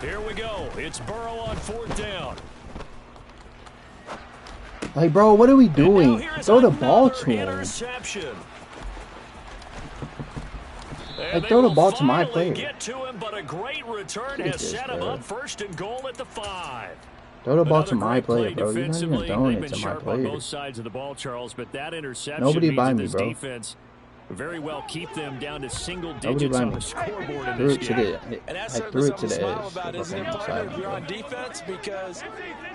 Here we go. It's Burrow on 4th down. Like, bro, what are we doing? Throw the ball to him. Interception. Like, throw the ball to my player. Get to him, but a great return has set him up 1st and goal at the 5. Throw the ball to Another my great play player, bro. You're not even defensively. throwing They've it been to my sharp on player. both sides of the ball, Charles, but that interception Nobody means by that me, this bro. defense very well keep them down to single Nobody digits by on me. the scoreboard in Threw this it to game. the, And that's I certainly threw it to something to the smile edge. about, isn't it, partner, if you're on defense? Because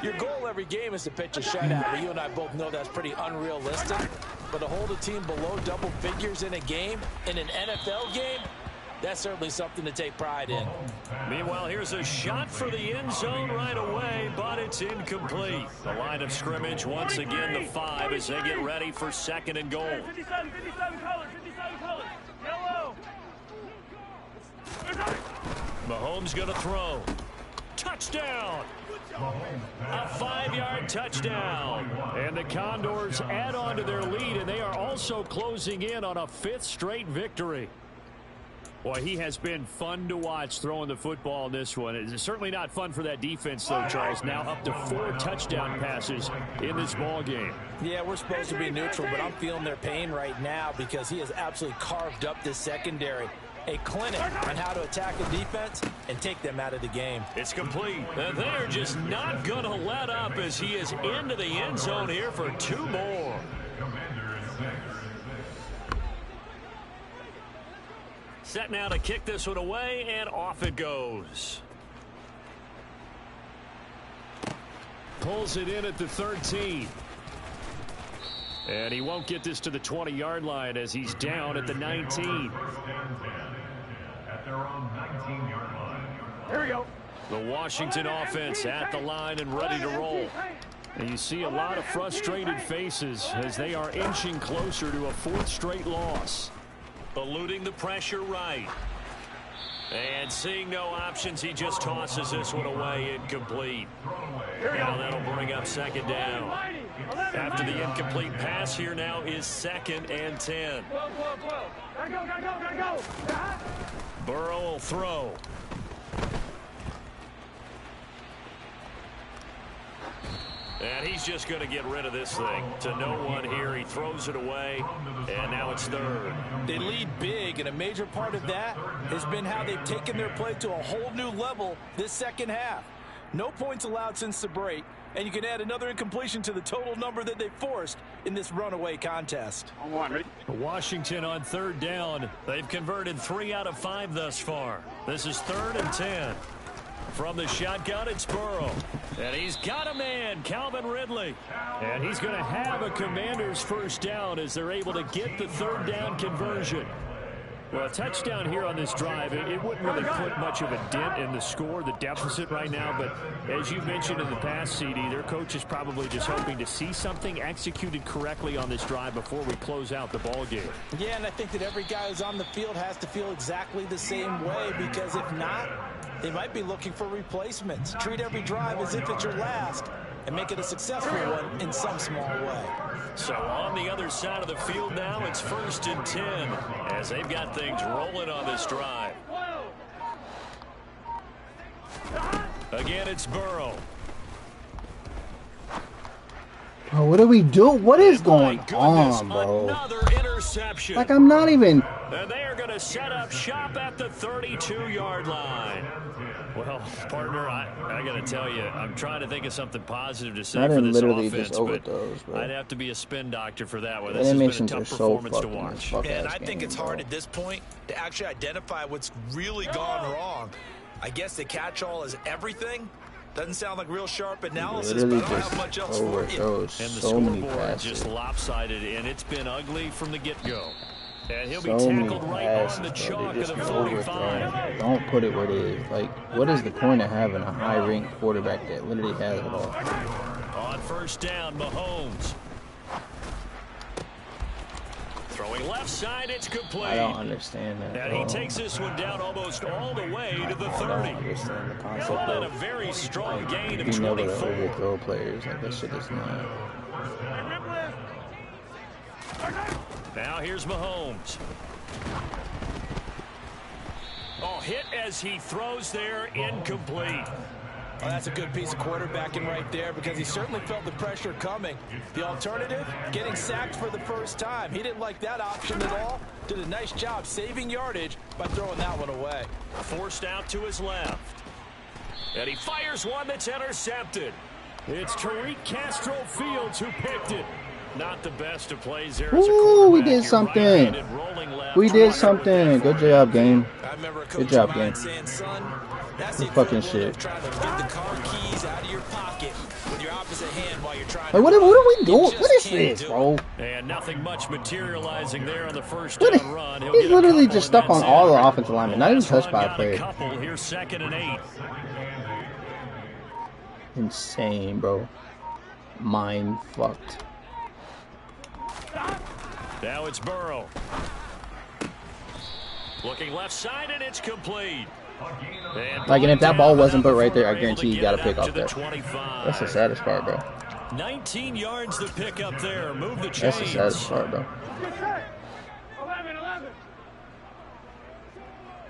your goal every game is to pitch a shutout. But you and I both know that's pretty unrealistic. But to hold a team below double figures in a game, in an NFL game, that's certainly something to take pride in. Meanwhile, here's a shot for the end zone right away, but it's incomplete. The line of scrimmage, once again, the 5 as they get ready for 2nd and goal. 57 colors. Yellow. Mahomes going to throw. Touchdown. A 5-yard touchdown. And the Condors add on to their lead, and they are also closing in on a 5th straight victory. Boy, he has been fun to watch throwing the football in this one. It's certainly not fun for that defense, though, Charles. Now up to 4 touchdown passes in this ball game. Yeah, we're supposed to be neutral, but I'm feeling their pain right now because he has absolutely carved up this secondary. A clinic on how to attack a defense and take them out of the game. It's complete. And they're just not going to let up as he is into the end zone here for 2 more. Set now to kick this one away, and off it goes. Pulls it in at the 13. And he won't get this to the 20-yard line as he's down at the 19. At their own 19-yard line. Here we go. The Washington offense at the line and ready to roll. And you see a lot of frustrated faces as they are inching closer to a 4th straight loss. Eluding the pressure right. And seeing no options, he just tosses this one away, incomplete. Now that'll bring up 2nd down. After the incomplete pass, here now is 2nd and 10. Gotta go. Burrow will throw. And he's just going to get rid of this thing. To no one here. He throws it away, and now it's 3rd. They lead big, and a major part of that has been how they've taken their play to a whole new level this second half. No points allowed since the break, and you can add another incompletion to the total number that they forced in this runaway contest. Washington on 3rd down. They've converted 3 out of 5 thus far. This is 3rd and 10. From the shotgun, it's Burrow. And he's got a man, Calvin Ridley. And he's going to have a Commander's 1st down as they're able to get the 3rd down conversion. Well, a touchdown here on this drive, it wouldn't really put much of a dent in the score, the deficit right now. But as you mentioned in the past, CD, their coach is probably just hoping to see something executed correctly on this drive before we close out the ball game. Yeah, and I think that every guy who's on the field has to feel exactly the same way, because if not, they might be looking for replacements. Treat every drive as if it's your last and make it a successful one in some small way. So on the other side of the field now, it's 1st and 10 as they've got things rolling on this drive. Again, it's Burrow. Bro, what do we do? What is going on, bro? Another interception. Like, I'm not even... And they are going to set up shop at the 32-yard line. Well, partner, I got to tell you, I'm trying to think of something positive to say for this offense, but I'd have to be a spin doctor for that one. This has been a tough performance to watch. And I think it's hard at this point to actually identify what's really gone wrong. I guess the catch-all is everything. Doesn't sound like real sharp analysis, but I don't have much else for you. And the scoreboard just lopsided, and it's been ugly from the get-go. And he'll be tackled right on the chalk of the 45. Don't put it where it is. Like, what is the point of having a high-ranked quarterback that literally has it all? On 1st down, Mahomes. Throwing left side, it's complete. I don't understand that. And he takes this one down almost all the way to the 30. I don't understand the concept Called of a very strong gain of being able to 24. overthrow players. Like, that shit is not... Now here's Mahomes. Oh, hit as he throws there, incomplete. Well, that's a good piece of quarterbacking right there, because he certainly felt the pressure coming. The alternative, getting sacked for the first time. He didn't like that option at all. Did a nice job saving yardage by throwing that one away. Forced out to his left. And he fires one that's intercepted. It's Tariq Castro Fields who picked it. Not the best of plays there. Ooh, we did something. We did something. Good job, game. Good job, game. Good fucking shit. Like, what are we doing? What is this, bro? And nothing much materializing there on the first down run. He's literally just stuck on all the offensive linemen, not even touched by a player. Here's 2nd and 8. Insane, bro. Mind fucked. Now it's Burrow. Looking left side, and it's complete. Like, and if that ball wasn't put right there, I guarantee you got to pick off there. That's the saddest part, bro. 19 yards to pick up there. Move the chains. That's the saddest part, bro.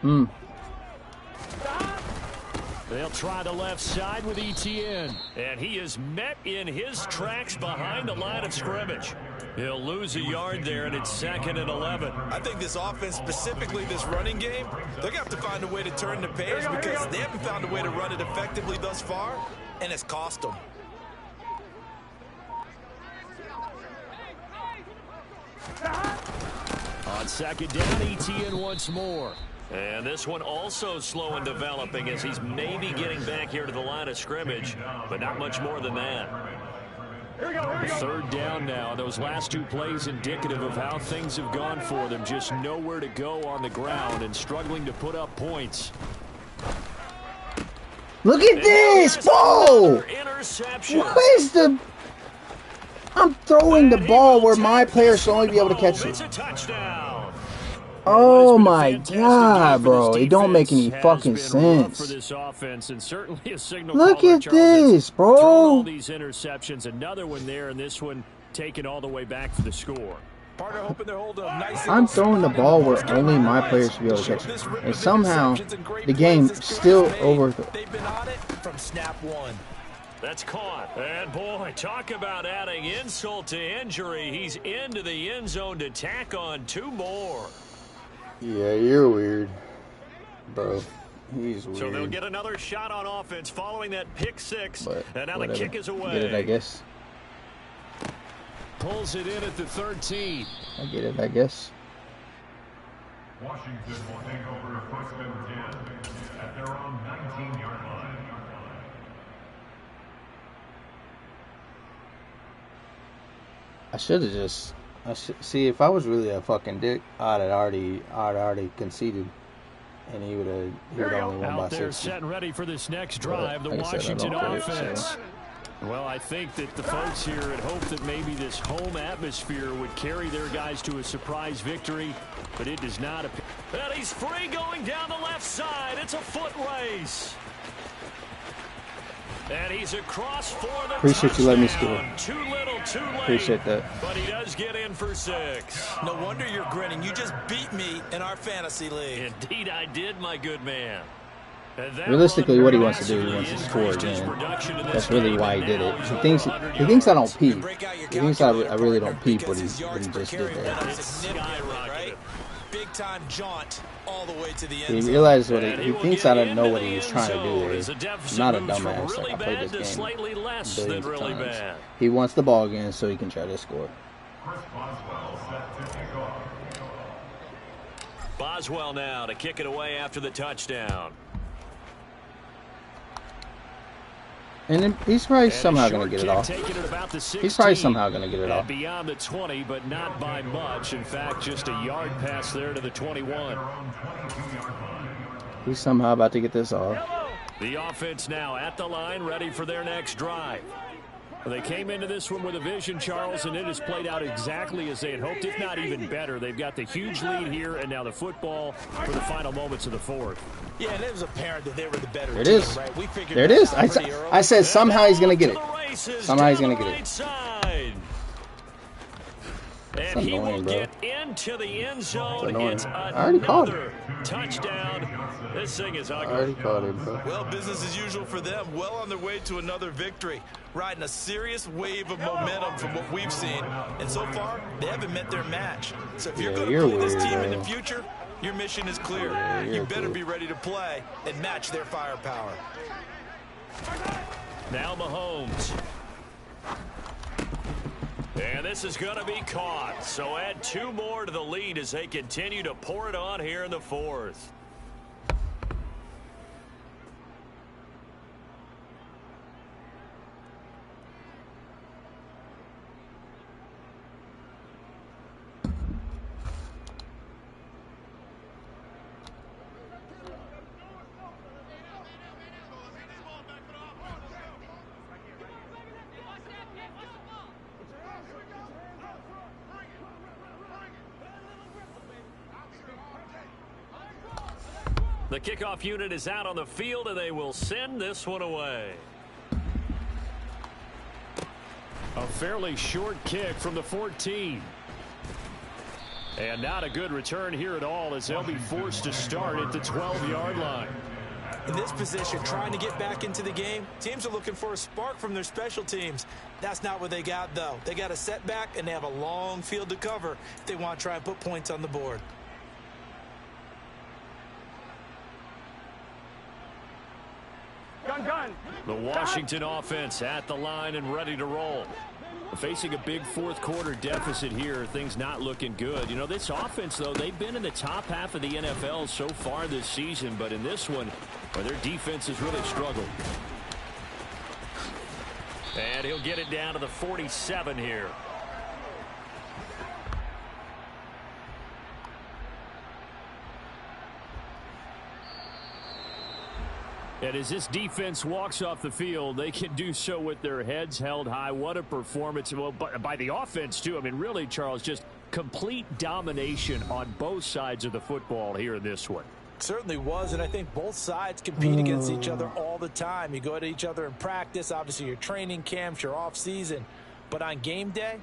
11. They'll try the left side with ETN. And he is met in his tracks behind the line of scrimmage. He'll lose a yard there, and it's 2nd and 11. I think this offense, specifically this running game, they're going to have to find a way to turn the page because they haven't found a way to run it effectively thus far, and it's cost them. On 2nd down, ETN once more. And this one also slow in developing as he's maybe getting back here to the line of scrimmage, but not much more than that. 3rd down now. Those last 2 plays indicative of how things have gone for them. Just nowhere to go on the ground and struggling to put up points. Look at this! Whoa! What is the... I'm throwing the ball where my players should only be able to catch it. It's a touchdown. Oh my God, bro. It don't make any fucking sense. Look at this, bro. All these interceptions, another one there, and this one taken all the way back for the score. Partner hoping to hold a nice. I'm throwing the ball where only my players should be able to catch it. And somehow, the game still over. They've been on it from snap one. That's caught. And boy, talk about adding insult to injury. He's into the end zone to tack on 2 more. Yeah, you're weird, bro. He's weird. So they'll get another shot on offense following that pick 6. But and now whatever. The kick is away. Get it, I guess. Pulls it in at the 13. I get it, I guess. Washington will take over first and 10 at their own 19-yard line. I should have just. See, if I was really a fucking dick, I'd already conceded, and he would have only won by 60. Set ready for this next drive, the Washington offense. Well, I think that the folks here had hoped that maybe this home atmosphere would carry their guys to a surprise victory, but it does not appear. And he's free going down the left side. It's a foot race. And he's across for the Appreciate touchdown. you letting me score. Too little, too late. Appreciate that. But he does get in for 6. No wonder you're grinning. You just beat me in our fantasy league. Indeed, I did, my good man. Realistically, what he wants to do, he wants to score again. That's really why he did it. He thinks I don't peep. He thinks I really don't peep what he just did there. Big time jaunt all the way to the end He zone. realized what he thinks I don't know what he was trying to do there. I'm not a dumbass. Like, I played this game billions of times. He wants the ball again so he can try to score. Boswell now to kick it away after the touchdown. And then he's probably somehow going to get it off. He's probably somehow going to get it off. Beyond the 20, but not by much. In fact, just a yard pass there to the 21. He's somehow about to get this off. The offense now at the line, ready for their next drive. They came into this one with a vision, Charles, and it has played out exactly as they had hoped, if not even better. They've got the huge lead here, and now the football for the final moments of the 4th. Yeah, and it was apparent that they were the better There it team, is. right? We figured There it is. I said somehow he's going to get it. Somehow he's going to get it. And he will annoying, bro. get into the end zone. It's I already called it. another touchdown. This thing is ugly. I already called it, bro. Well, business as usual for them. Well on their way to another victory. Riding a serious wave of momentum from what we've seen. And so far, they haven't met their match. So if you're going to play this team in the future, your mission is clear. You better be ready to play and match their firepower. Now Mahomes. And this is going to be caught. So add 2 more to the lead as they continue to pour it on here in the 4th. The kickoff unit is out on the field, and they will send this one away. A fairly short kick from the 14. And not a good return here at all, as they'll be forced to start at the 12-yard line. In this position, trying to get back into the game, teams are looking for a spark from their special teams. That's not what they got, though. They got a setback, and they have a long field to cover if they want to try and put points on the board. Gun. The Washington offense at the line and ready to roll. Facing a big fourth quarter deficit here, things not looking good. You know, this offense, though, they've been in the top half of the NFL so far this season, but in this one, well, their defense has really struggled. And he'll get it down to the 47 here. And as this defense walks off the field, they can do so with their heads held high. What a performance. Well, by the offense, too. I mean, really, Charles, just complete domination on both sides of the football here in this one. Certainly was, and I think both sides compete against each other all the time. You go at each other in practice, obviously your training camps, your off-season. But on game day,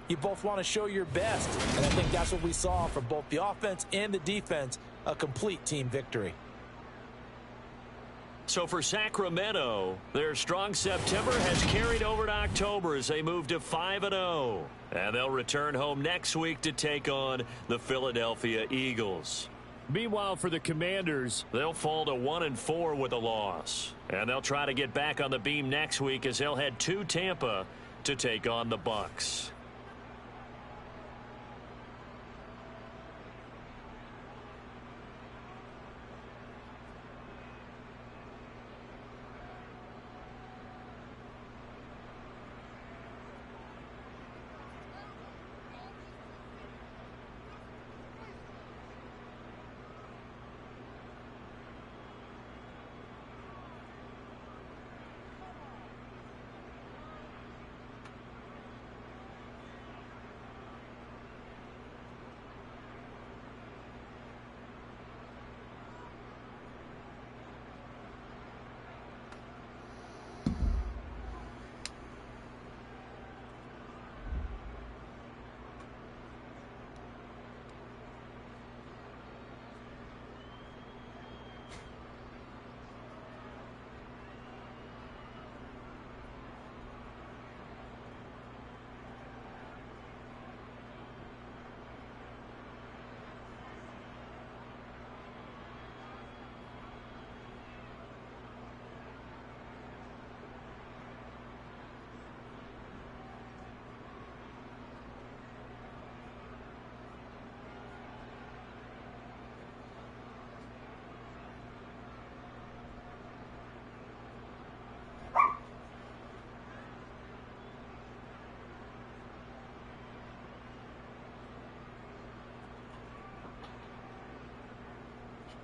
you both want to show your best. And I think that's what we saw from both the offense and the defense, a complete team victory. So for Sacramento, their strong September has carried over to October as they move to 5-0. And they'll return home next week to take on the Philadelphia Eagles. Meanwhile, for the Commanders, they'll fall to 1-4 with a loss. And they'll try to get back on the beam next week as they'll head to Tampa to take on the Bucs.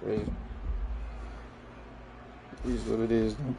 Crazy. It is what it is, though.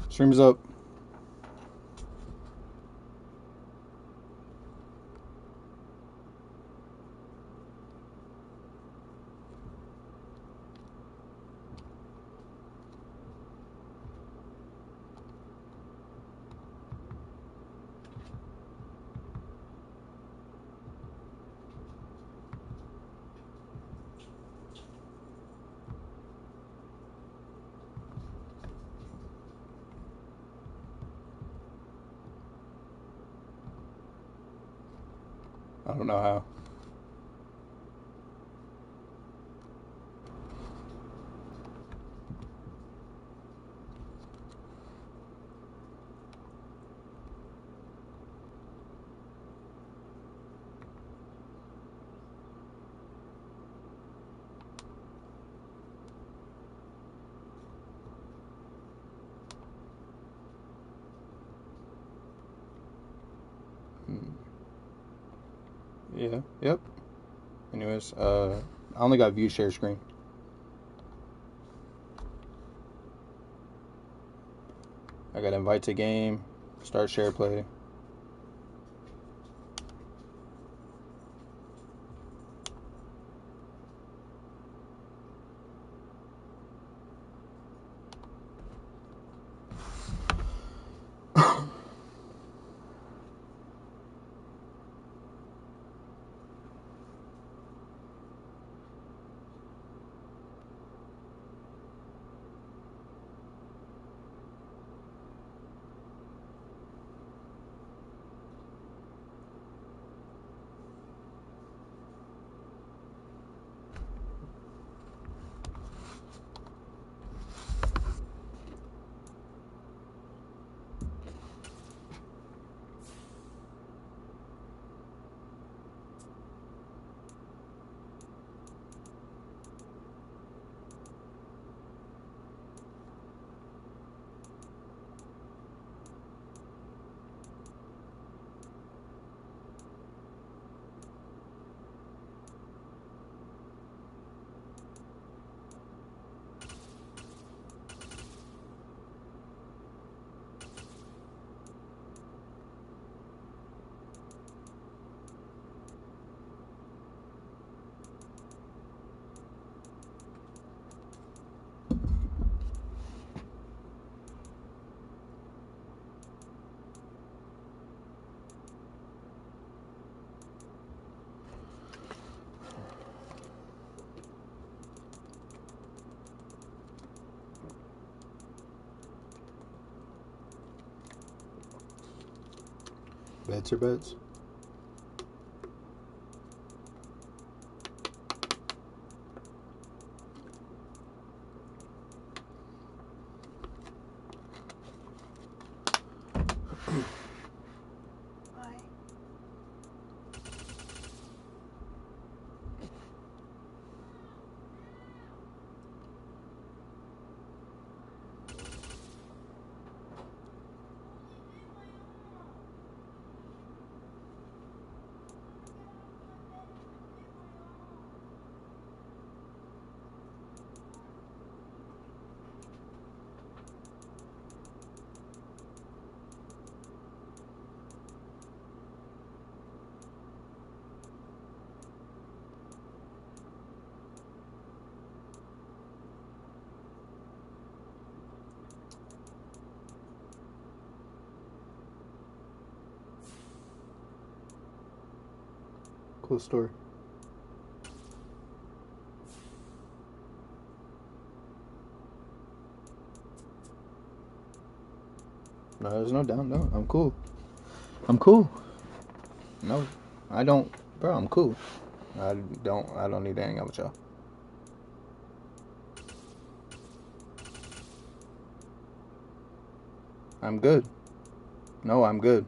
Stream's up. I don't know how. Yeah, yep. Anyways, I only got view share screen. I got invite to game, start share play. Bets or bets? Cool story. No, there's no down. No, I'm cool. I'm cool. No, I don't, bro. I'm cool. I don't need to hang out with y'all. I'm good. No, I'm good.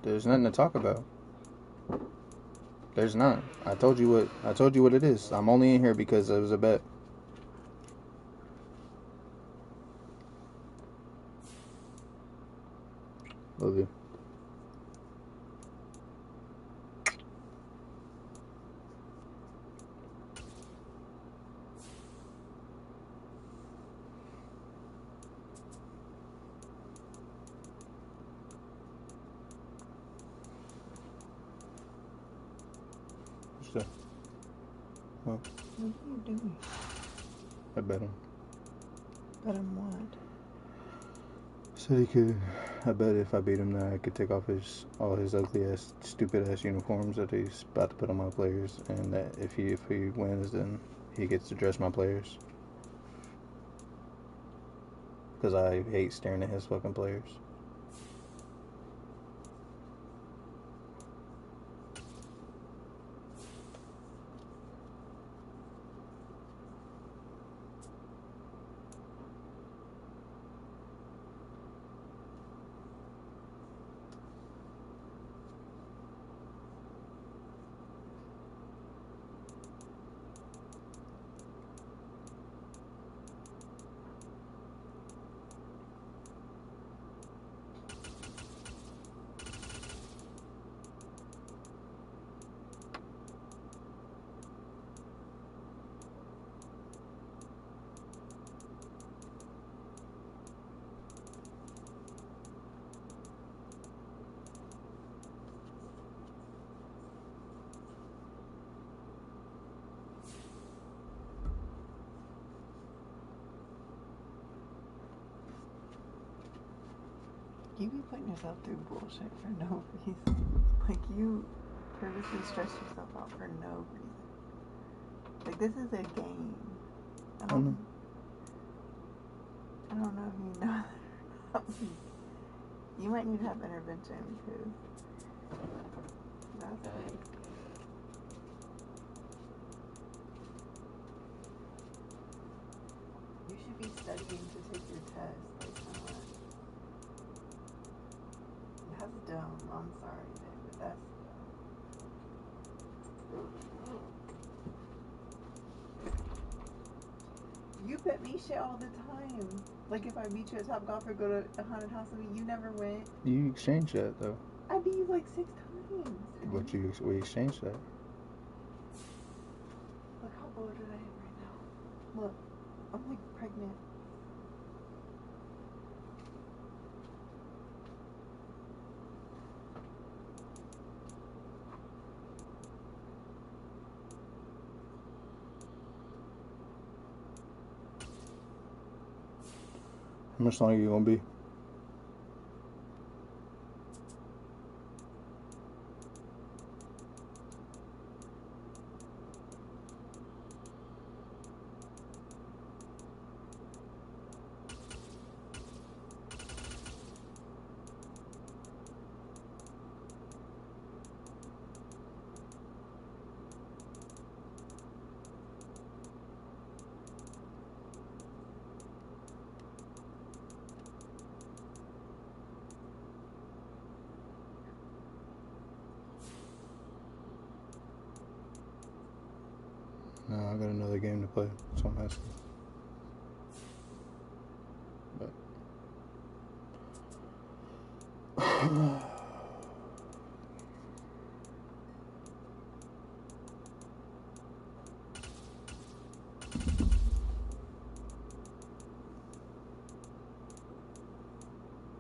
There's nothing to talk about. There's not. I told you what it is. I'm only in here because it was a bet. Love you. know. What are you doing? I bet him. Bet him what? Said he could. I bet if I beat him, that I could take off all his ugly ass, stupid ass uniforms that he's about to put on my players, and that if he wins, then he gets to dress my players. Because I hate staring at his fucking players. You be putting yourself through bullshit for no reason. Like, you purposely stress yourself out for no reason. Like, this is a game. I don't know if you know that. You might need to have intervention because that's like... You should be studying to take your test. Like, not... That's dumb. I'm sorry, babe, but that's... You bet me shit all the time. Like, if I meet you at Topgolf or go to a haunted house with me, you never went. You exchanged that, though. I beat you like 6 times. But we exchanged that. Look how bloated I am right now. Look, I'm like pregnant. How much longer you gonna be? No, I got another game to play, so I'm asking. But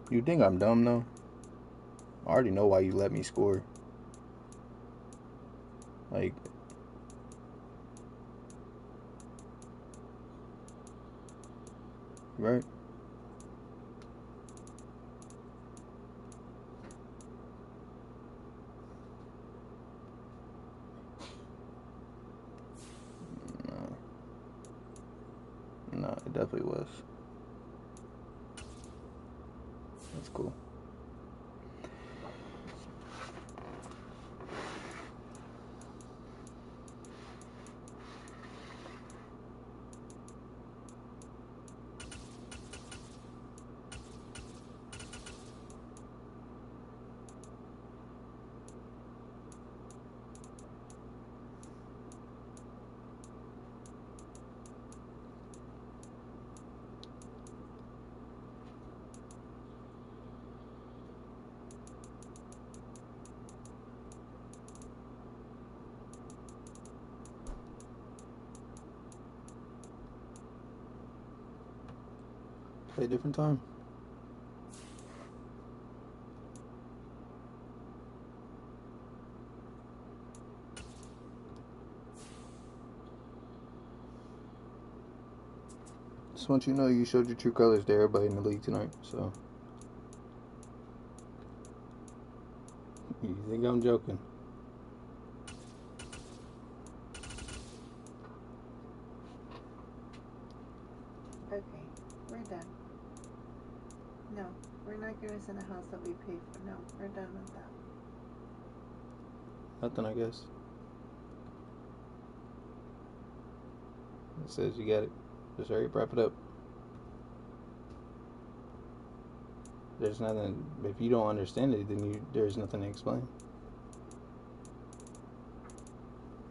you think I'm dumb though? I already know why you let me score. Like, right? No, it definitely was. That's cool. Play a different time. Just want you to know you showed your true colors to everybody in the league tonight. So you think I'm joking? Okay, we're done. No, we're not giving us in a house that we pay for. No, we're done with that. Nothing, I guess. It says you got it. Just hurry, wrap it up. There's nothing. If you don't understand it, then there's nothing to explain.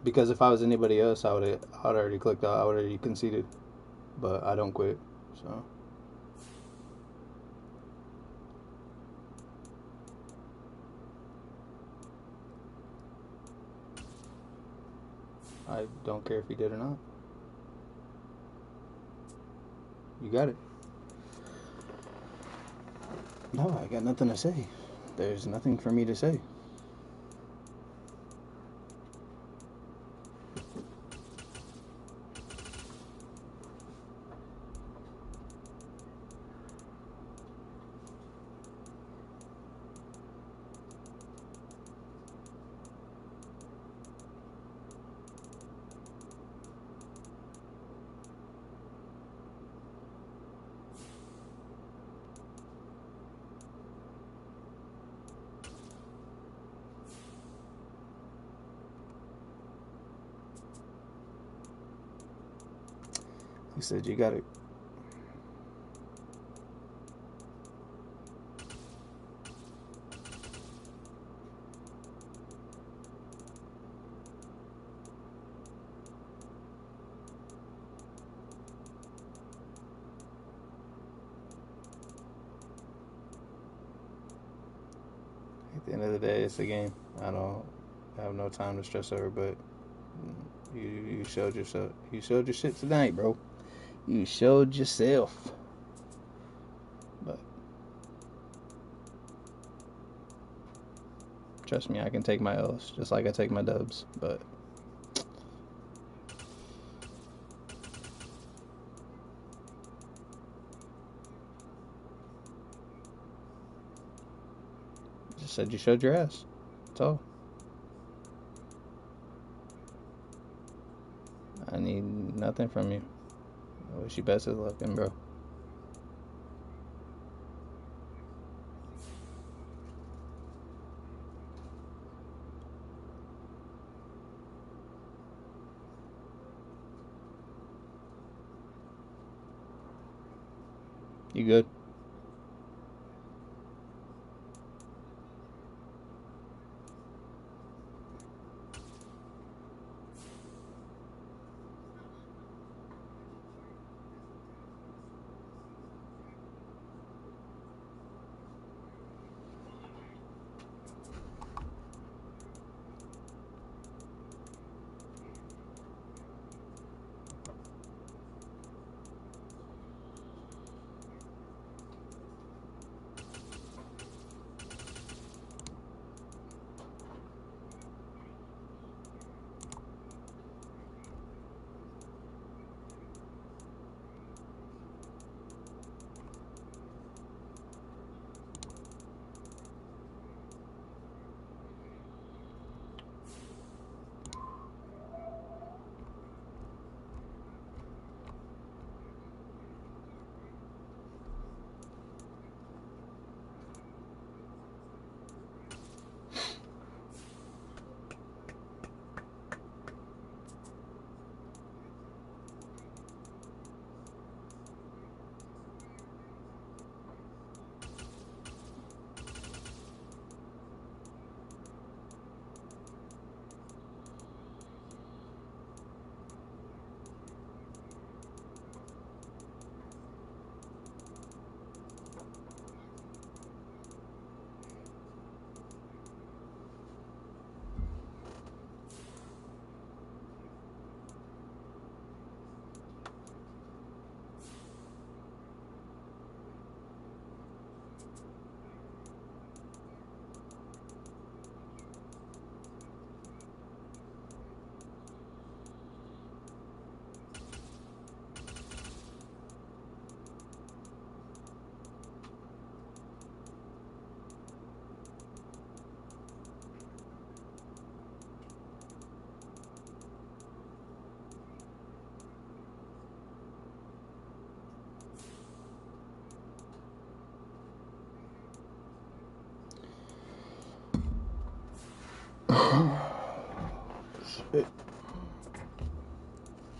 Because if I was anybody else, I'd already clicked out. I would already conceded. But I don't quit. So I don't care if you did or not. You got it. No, I got nothing to say. There's nothing for me to say. He said you got it. At the end of the day, it's a game. I don't have no time to stress over, but you showed yourself. You showed your shit tonight, bro. You showed yourself. But trust me, I can take my L's just like I take my dubs. But just said you showed your ass. That's all. I need nothing from you. I wish you best of luck, and bro. You good?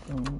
Hey, baby.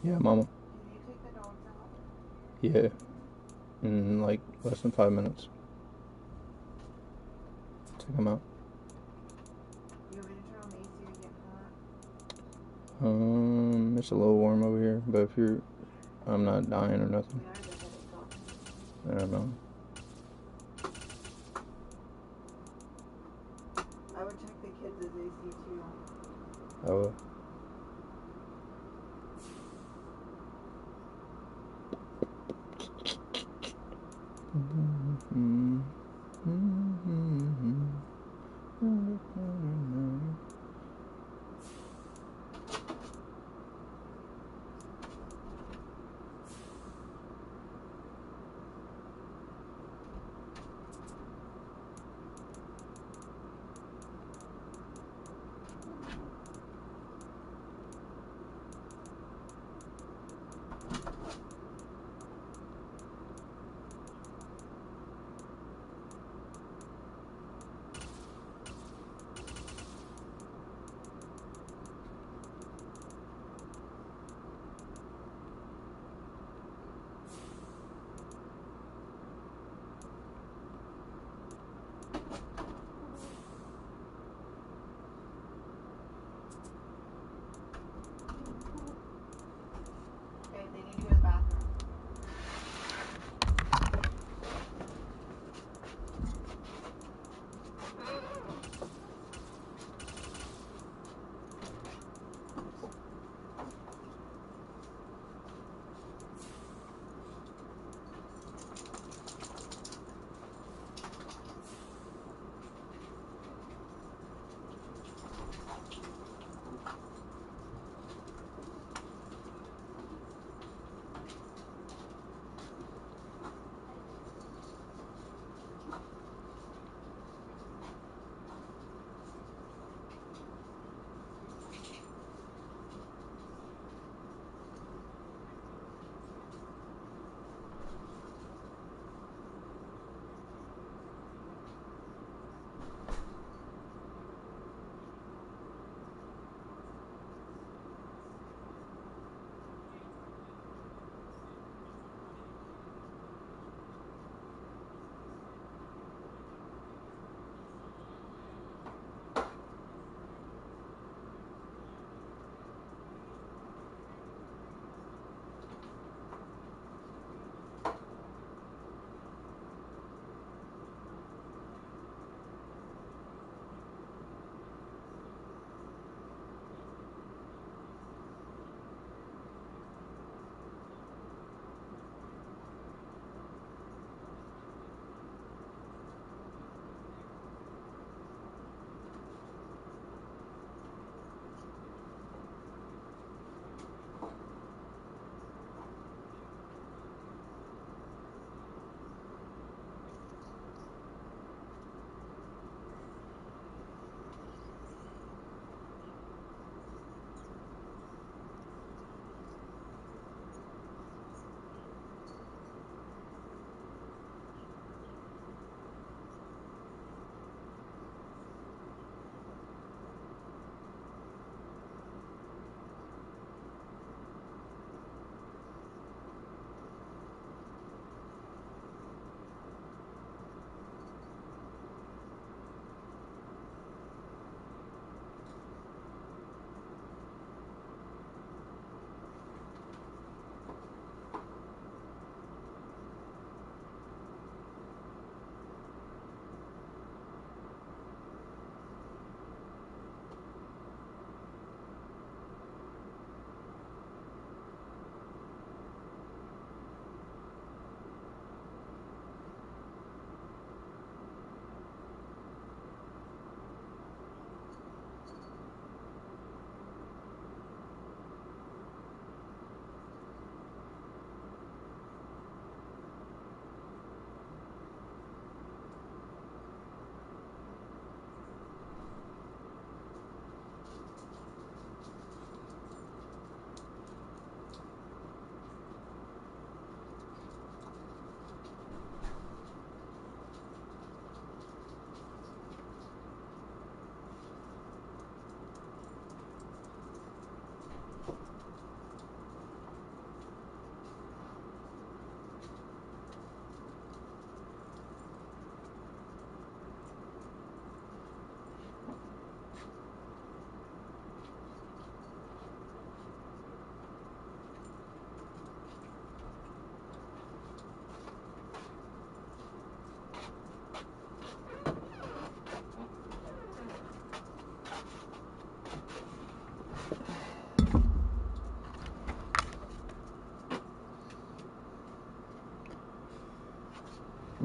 Yeah, mama. Can you take the dogs out? Yeah. In like less than 5 minutes. Take them out. You want me to turn on the AC or get hot? It's a little warm over here, but if you're, I'm not dying or We nothing. are the headache dog. I don't know. I would check the kids' AC too. I will.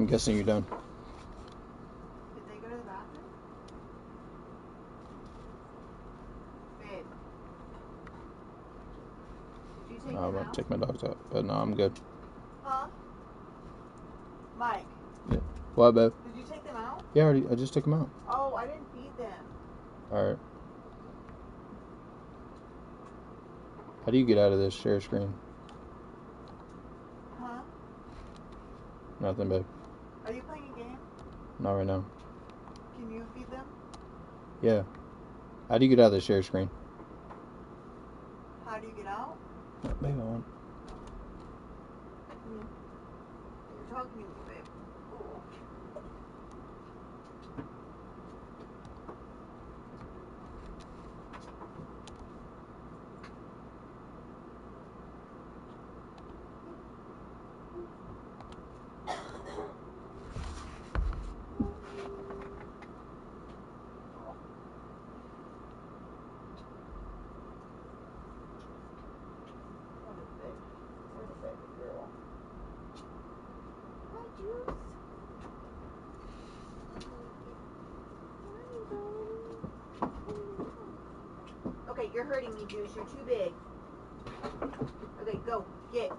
I'm guessing you're done. Did they go to the bathroom? Babe. Did you take I'm them gonna out? take my dogs out, but no, I'm good. Huh? Mike, Yeah. What, babe? did you take them out? Yeah, I just took them out. Oh, I didn't feed them. All right. How do you get out of this share screen? Huh? Nothing, babe. Are you playing a game? Not right now. Can you feed them? Yeah. How do you get out of the share screen? How do you get out? Babe, I want. You're talking to me, babe. Cool. What a baby girl. Hi, Juice. Okay, you're hurting me, Juice. You're too big. Okay, go. Get.